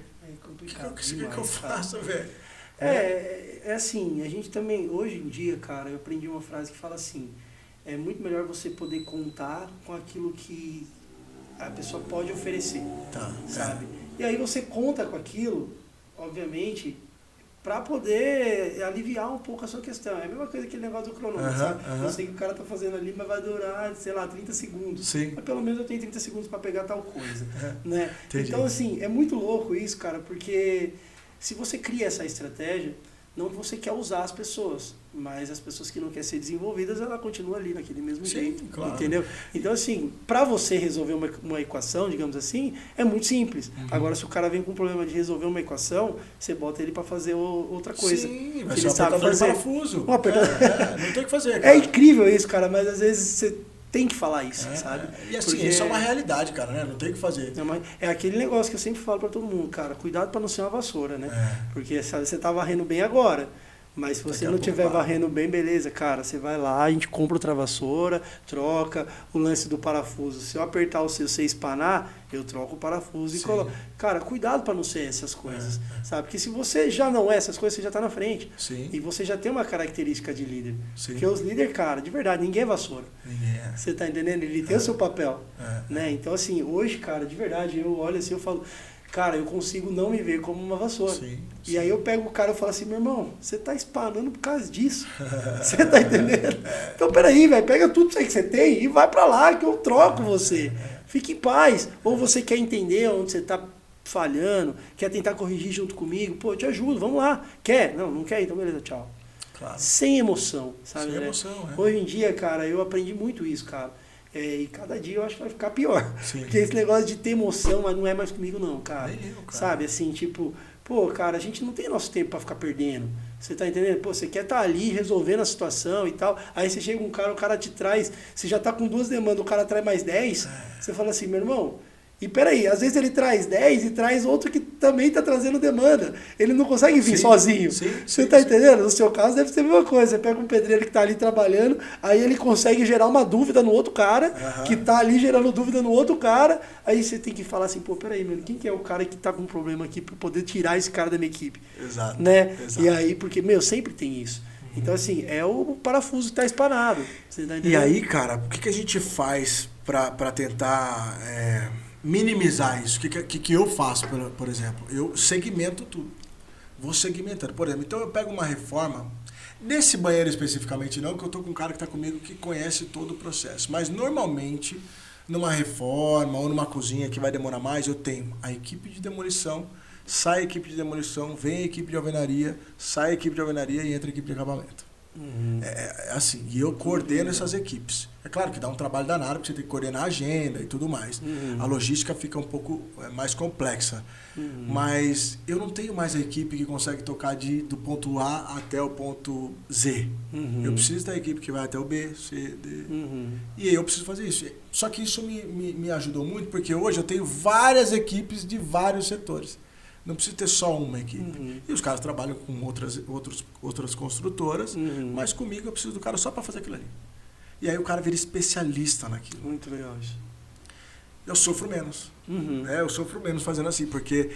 complicado. O que eu faço, velho? É assim, a gente também, hoje em dia, cara, eu aprendi uma frase que fala assim, é muito melhor você poder contar com aquilo que a pessoa pode oferecer, sabe? E aí você conta com aquilo, obviamente, para poder aliviar um pouco a sua questão. É a mesma coisa que aquele negócio do cronômetro, sabe? Eu sei que o cara tá fazendo ali, mas vai durar, sei lá, 30 segundos. Sim. Mas pelo menos eu tenho 30 segundos para pegar tal coisa, né? Entendi. Então, assim, é muito louco isso, cara, porque se você cria essa estratégia, não que você quer usar as pessoas, mas as pessoas que não querem ser desenvolvidas, ela continua ali naquele mesmo jeito, claro. Entendeu? Então, assim, para você resolver uma equação, digamos assim, é muito simples. Agora, se o cara vem com um problema de resolver uma equação, você bota ele para fazer outra coisa. Sim, vai ser um apertador de parafuso. Não tem o que fazer, cara. É incrível isso, cara, mas às vezes você tem que falar isso, sabe? E assim, isso é uma realidade, cara, né? Não tem o que fazer. É aquele negócio que eu sempre falo para todo mundo, cara, cuidado para não ser uma vassoura, né? Porque você tá varrendo bem agora, mas se você não estiver varrendo bem, beleza, cara, você vai lá, a gente compra outra vassoura, troca o lance do parafuso. Se eu apertar o seu, você espanar, eu troco o parafuso e coloco. Cara, cuidado para não ser essas coisas, sabe? Porque se você já não é essas coisas, você já tá na frente. Sim. E você já tem uma característica de líder. Sim. Porque os líderes, cara, de verdade, ninguém é vassoura. Ninguém é. Você tá entendendo? Ele tem o seu papel. Né? Então, assim, hoje, cara, de verdade, eu olho assim, eu falo, cara, eu consigo não me ver como uma vassoura. Sim. E aí eu pego o cara e falo assim, meu irmão, você tá espanando por causa disso. Você tá entendendo? Então, peraí, velho, pega tudo isso aí que você tem e vai pra lá que eu troco você. Fique em paz. Ou você quer entender onde você tá falhando, quer tentar corrigir junto comigo, pô, eu te ajudo, vamos lá. Quer? Não quer? Então beleza, tchau. Claro. Sem emoção, sabe? Sem né? emoção, Hoje em dia, cara, eu aprendi muito isso, cara. E cada dia eu acho que vai ficar pior. Sim. Porque esse negócio de ter emoção, mas não é mais comigo não, cara. Nem eu, cara. Sabe, assim, tipo, pô, cara, a gente não tem nosso tempo pra ficar perdendo. Você tá entendendo? Pô, você quer estar ali resolvendo a situação e tal. Aí você chega um cara, o cara te traz, você já tá com 2 demandas, o cara traz mais 10. Você fala assim, meu irmão, e peraí, às vezes ele traz 10 e traz outro que também tá trazendo demanda. Ele não consegue vir sozinho. Você tá entendendo? No seu caso deve ser a mesma coisa. Você pega um pedreiro que tá ali trabalhando, aí ele consegue gerar uma dúvida no outro cara, que tá ali gerando dúvida no outro cara. Aí você tem que falar assim, pô, peraí, mano, quem que é o cara que tá com um problema aqui pra eu poder tirar esse cara da minha equipe? Exato. Né? Exato. E aí, porque, sempre tem isso. Então, assim, é o parafuso que tá esparado. Você tá entendendo? E aí, cara, o que a gente faz pra tentar minimizar isso? O que eu faço, por exemplo? Eu segmento tudo. Vou segmentando. Por exemplo, então eu pego uma reforma, nesse banheiro especificamente não, que eu tô com um cara que tá comigo que conhece todo o processo. Mas normalmente, numa reforma ou numa cozinha que vai demorar mais, eu tenho a equipe de demolição, sai a equipe de demolição, vem a equipe de alvenaria, sai a equipe de alvenaria e entra a equipe de acabamento. É assim, e eu coordeno essas equipes. É claro que dá um trabalho danado, porque você tem que coordenar a agenda e tudo mais. A logística fica um pouco mais complexa. Mas eu não tenho mais a equipe que consegue tocar do ponto A até o ponto Z. Eu preciso da equipe que vai até o B, C, D. E aí eu preciso fazer isso. Só que isso me ajudou muito, porque hoje eu tenho várias equipes de vários setores. Não precisa ter só uma equipe. E os caras trabalham com outras construtoras, mas comigo eu preciso do cara só para fazer aquilo ali. E aí o cara vira especialista naquilo. Muito legal isso. Eu sofro menos. Eu sofro menos fazendo assim, porque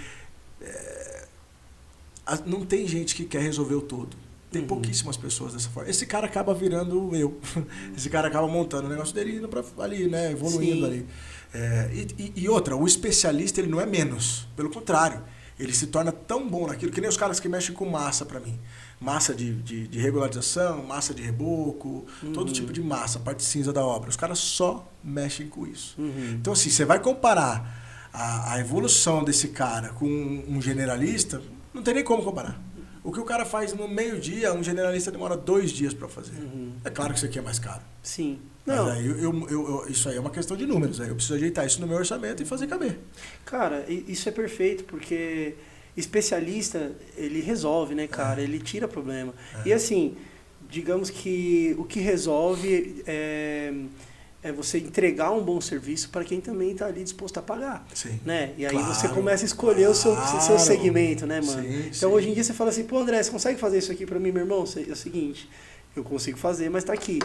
não tem gente que quer resolver o todo. Tem pouquíssimas pessoas dessa forma. Esse cara acaba virando eu. Esse cara acaba montando o negócio dele e indo pra ali, né? Evoluindo ali. E outra, o especialista ele não é menos. Pelo contrário. Ele se torna tão bom naquilo, que nem os caras que mexem com massa pra mim. Massa de regularização, massa de reboco, todo tipo de massa, parte cinza da obra. Os caras só mexem com isso. Então, assim, você vai comparar a evolução desse cara com um generalista, não tem nem como comparar. O que o cara faz no meio-dia, um generalista demora 2 dias pra fazer. É claro que isso aqui é mais caro. Sim. Mas aí isso aí é uma questão de números. Aí eu preciso ajeitar isso no meu orçamento e fazer caber. Cara, isso é perfeito, porque especialista, ele resolve, né, cara? Ele tira problema. E assim, digamos que o que resolve é você entregar um bom serviço para quem também está ali disposto a pagar. Sim. Né? E aí Claro, você começa a escolher o seu segmento, né, mano? Sim, então hoje em dia você fala assim, pô, André, você consegue fazer isso aqui para mim, meu irmão? É o seguinte, eu consigo fazer, mas tá aqui,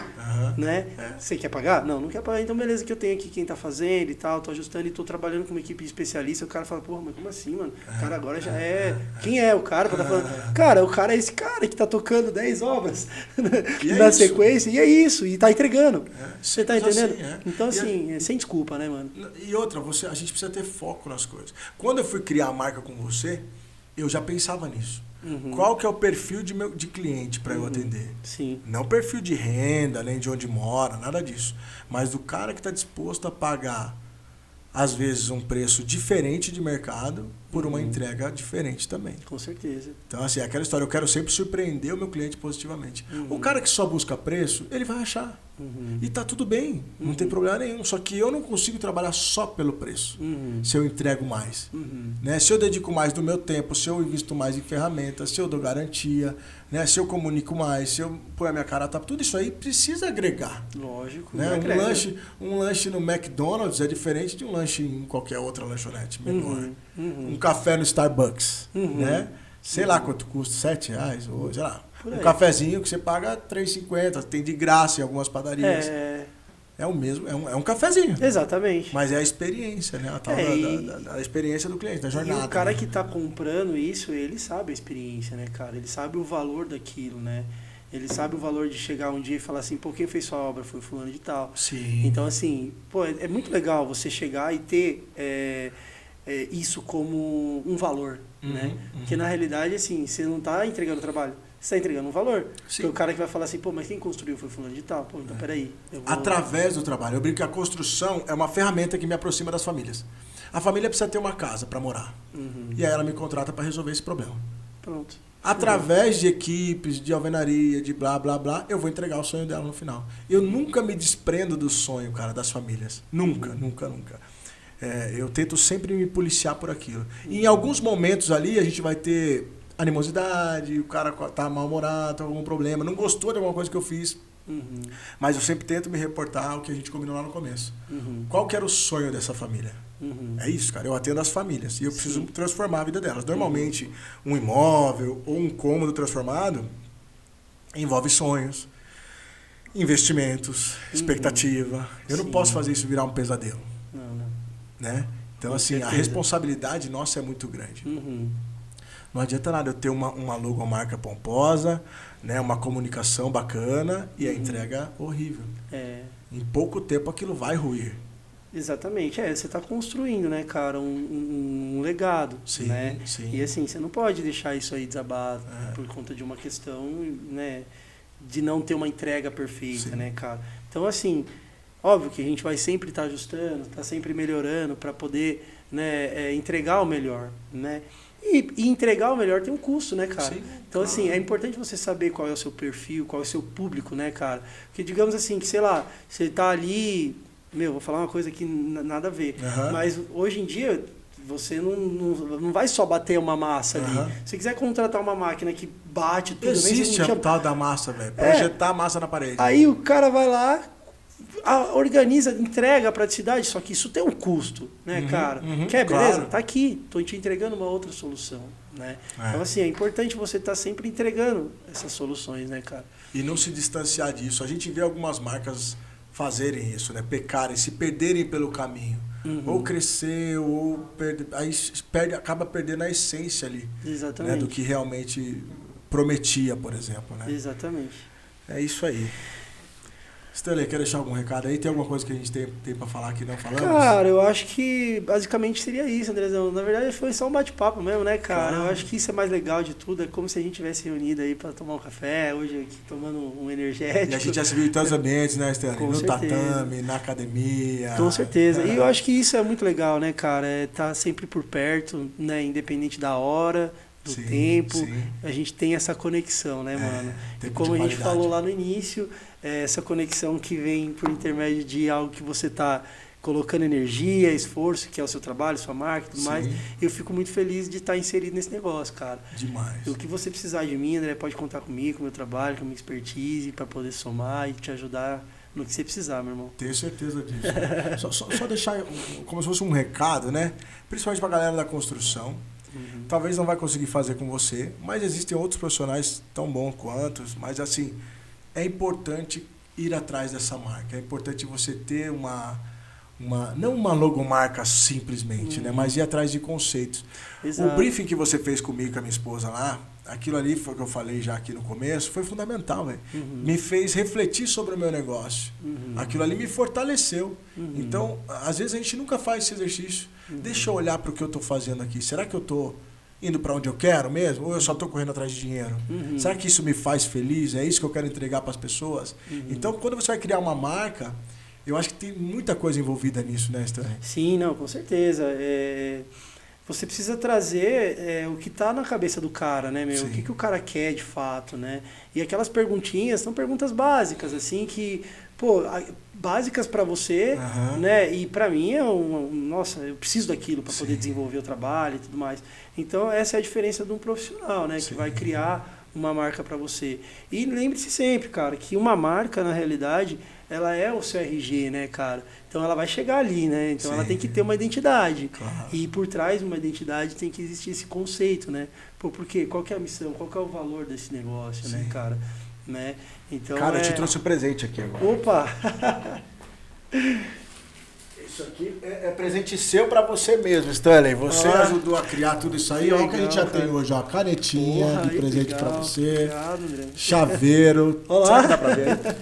né? Você quer pagar? Não quer pagar, então beleza, que eu tenho aqui quem tá fazendo e tal, tô ajustando e tô trabalhando com uma equipe de especialista. O cara fala, porra, mas como assim, mano? O cara agora já quem é o cara pra tá falando? Cara, o cara é esse cara que tá tocando 10 obras na sequência, e é isso, e tá entregando. Você tá entendendo? Assim, então, assim, sem desculpa, né, mano? E outra, a gente precisa ter foco nas coisas. Quando eu fui criar a marca com você, eu já pensava nisso. Qual que é o perfil de cliente para eu atender? Sim. Não perfil de renda, nem de onde mora, nada disso. Mas do cara que está disposto a pagar, às vezes, um preço diferente de mercado por uma entrega diferente também. Com certeza. Então, assim, é aquela história, eu quero sempre surpreender o meu cliente positivamente. O cara que só busca preço, ele vai achar. E tá tudo bem, não tem problema nenhum. Só que eu não consigo trabalhar só pelo preço, se eu entrego mais. Né? Se eu dedico mais do meu tempo, se eu invisto mais em ferramentas, se eu dou garantia, né? Se eu comunico mais, se eu ponho a minha cara a tapa, tudo isso aí precisa agregar. Lógico. Né? Um lanche no McDonald's é diferente de um lanche em qualquer outra lanchonete menor. Um café no Starbucks, né? Sei lá quanto custa, R$7, ou sei lá. Um cafezinho que você paga R$3,50, tem de graça em algumas padarias. É o mesmo, é um cafezinho. Exatamente. Mas é a experiência, né? A tal da experiência do cliente, da jornada. E o cara, né? que tá comprando isso, ele sabe a experiência, né, cara? Ele sabe o valor daquilo, né? Ele sabe o valor de chegar um dia e falar assim, pô, quem fez sua obra foi fulano de tal. Sim. Então, assim, pô, é muito legal você chegar e ter isso como um valor, né? Porque na realidade, assim, você não tá entregando trabalho, você tá entregando um valor. Sim. Porque o cara que vai falar assim, pô, mas quem construiu foi fulano de tal. Pô, então peraí. Através do trabalho. Eu brinco que a construção é uma ferramenta que me aproxima das famílias. A família precisa ter uma casa para morar. E aí ela me contrata para resolver esse problema. Pronto. Através de equipes, de alvenaria, de blá, blá, blá, eu vou entregar o sonho dela no final. Eu nunca me desprendo do sonho, cara, das famílias. Nunca, nunca, nunca. Eu tento sempre me policiar por aquilo. E em alguns momentos ali, a gente vai ter animosidade, o cara tá mal-humorado, tá com algum problema, não gostou de alguma coisa que eu fiz. Mas eu sempre tento me reportar ao que a gente combinou lá no começo. Qual que era o sonho dessa família? É isso, cara. Eu atendo as famílias e eu preciso transformar a vida delas. Normalmente, um imóvel ou um cômodo transformado envolve sonhos, investimentos, expectativa. Eu não posso fazer isso virar um pesadelo. Não. Né? Então, Com assim, certeza. a responsabilidade nossa é muito grande. Não adianta nada eu ter uma logomarca pomposa, né, uma comunicação bacana e a entrega horrível. Em pouco tempo aquilo vai ruir. Exatamente, você está construindo, né, cara, um legado, Sim, né? sim. E assim, você não pode deixar isso aí desabar por conta de uma questão, né, de não ter uma entrega perfeita, Sim. né, cara? Então, assim, óbvio que a gente vai sempre estar ajustando, tá sempre melhorando para poder, né, entregar o melhor, né? E entregar o melhor tem um custo, né, cara? Sim, então, assim, é importante você saber qual é o seu perfil, qual é o seu público, né, cara? Porque, digamos assim, que, sei lá, você tá ali... vou falar uma coisa que nada a ver. Mas, hoje em dia, você não vai só bater uma massa ali. Se você quiser contratar uma máquina que bate tudo... Existe a tal da massa, velho. Projetar a massa na parede. Aí o cara vai lá... organiza, entrega a praticidade, só que isso tem um custo, né, cara? Quer, beleza? Claro. Tá aqui, tô te entregando uma outra solução, né? Então, assim, é importante você estar sempre entregando essas soluções, né, cara? E não se distanciar disso. A gente vê algumas marcas fazerem isso, né? Pecarem, se perderem pelo caminho. Ou crescer, ou perder. Aí acaba perdendo a essência ali. Exatamente. Né? Do que realmente prometia, por exemplo, né? Exatamente. É isso aí. Stanley, quer deixar algum recado aí? Tem alguma coisa que a gente tem pra falar que não falamos? Cara, eu acho que basicamente seria isso, Andrezão. Na verdade, foi só um bate-papo mesmo, né, cara? Claro. Eu acho que isso é mais legal de tudo. É como se a gente tivesse reunido aí pra tomar um café, hoje aqui tomando um energético. E a gente já se viu em tantos ambientes, né, Stanley? Com No certeza. tatame, na academia. Com certeza. E eu acho que isso é muito legal, né, cara? Tá sempre por perto, né? Independente da hora, do Sim, tempo. sim. A gente tem essa conexão, né, mano? E tempo como de a gente qualidade. falou lá no início, essa conexão que vem por intermédio de algo que você tá colocando energia, esforço, que é o seu trabalho, sua marca e tudo Sim. mais. Eu fico muito feliz de estar inserido nesse negócio, cara. Demais. O que você precisar de mim, André, pode contar comigo, com o meu trabalho, com a minha expertise, para poder somar e te ajudar no que você precisar, meu irmão. Tenho certeza disso. só deixar como se fosse um recado, né? Principalmente pra galera da construção. Talvez não vai conseguir fazer com você, mas existem outros profissionais tão bons quanto, mas assim, é importante ir atrás dessa marca. É importante você ter não uma logomarca simplesmente, né? Mas ir atrás de conceitos. Exato. O briefing que você fez comigo, com a minha esposa lá, aquilo ali foi o que eu falei já aqui no começo, foi fundamental, velho. Me fez refletir sobre o meu negócio. Aquilo ali me fortaleceu. Então, às vezes a gente nunca faz esse exercício. Deixa eu olhar para o que eu estou fazendo aqui. Será que eu estou indo para onde eu quero mesmo? Ou eu só estou correndo atrás de dinheiro? Será que isso me faz feliz? É isso que eu quero entregar para as pessoas? Então, quando você vai criar uma marca, eu acho que tem muita coisa envolvida nisso, né, Stanley? Sim, não, com certeza. Você precisa trazer o que está na cabeça do cara, né, meu? Sim. O que o cara quer de fato, né? E aquelas perguntinhas são perguntas básicas, assim, que, básicas para você, né? E para mim nossa, eu preciso daquilo para poder desenvolver o trabalho e tudo mais. Então, essa é a diferença de um profissional, né? Sim. Que vai criar uma marca para você. E lembre-se sempre, cara, que uma marca, na realidade, ela é o seu RG, né, cara? Então ela vai chegar ali, né? Então ela tem que ter uma identidade. Claro. E por trás de uma identidade tem que existir esse conceito, né? Por quê? Qual que é a missão? Qual que é o valor desse negócio, né, cara? Né? Então, Cara, eu te trouxe um presente aqui agora. Opa! Isso aqui é presente seu pra você mesmo, Stanley. Você ajudou a criar tudo isso aí. Que Olha o que a gente já legal, tem cara. hoje, ó. Canetinha Porra, de aí, presente legal. pra você. Obrigado, André. Chaveiro. Olá. Será que dá pra ver aí?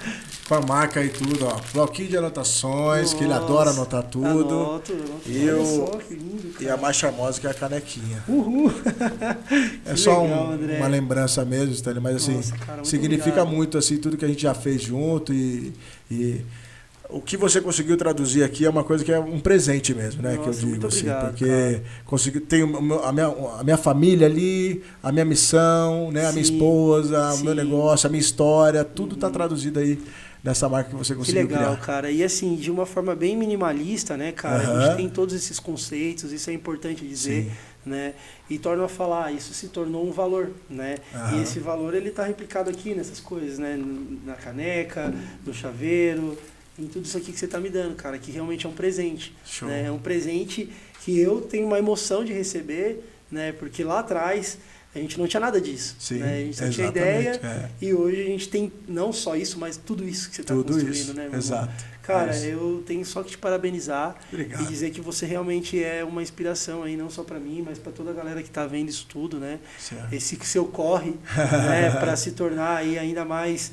Com a marca e tudo, ó. Bloquinho de anotações, que ele adora anotar tudo. Anoto. E Olha o- só, que lindo, E cara. a mais charmosa que é a canequinha. Uhul! É Que só legal, André. uma lembrança mesmo, Stanley, mas assim, Nossa, cara, muito significa obrigado. muito assim, tudo que a gente já fez junto e o que você conseguiu traduzir aqui é uma coisa que é um presente mesmo, né? Nossa, que eu digo muito assim, obrigado, porque consegui, tenho a minha família ali, a minha missão, né? A minha Sim, esposa, o meu sim. negócio, a minha história, tudo está traduzido aí nessa marca que você Que conseguiu legal, criar. cara. E assim, de uma forma bem minimalista, né, cara? A Aham. gente tem todos esses conceitos, isso é importante dizer, Sim. né? E torno a falar, isso se tornou um valor, né? Aham. E esse valor, ele tá replicado aqui nessas coisas, né? Na caneca, no chaveiro, em tudo isso aqui que você tá me dando, cara, que realmente é um presente. Show. Né? É um presente que eu tenho uma emoção de receber, né? Porque lá atrás a gente não tinha nada disso. Sim, Né? A gente só tinha exatamente, ideia e hoje a gente tem não só isso, mas tudo isso que você está Tudo construindo, isso, né, meu irmão? exato. Cara, É isso. eu tenho só que te parabenizar Obrigado. e dizer que você realmente é uma inspiração aí, não só para mim, mas para toda a galera que está vendo isso tudo, né? Certo. Esse seu corre, né, para se tornar aí ainda mais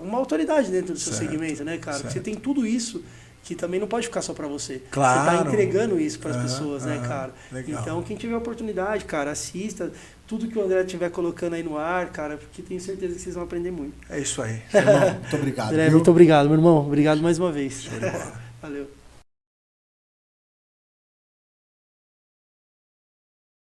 uma autoridade dentro do seu Certo, segmento, né, cara? Porque você certo. tem tudo isso que também não pode ficar só para você. Claro. Você está entregando isso para as Aham, pessoas, né, aham. cara? Legal. Então, quem tiver oportunidade, cara, assista tudo que o André estiver colocando aí no ar, cara, porque tenho certeza que vocês vão aprender muito. É isso aí. Irmão, muito obrigado. André, viu? muito obrigado, meu irmão. Obrigado mais uma vez. Show de bola. Valeu.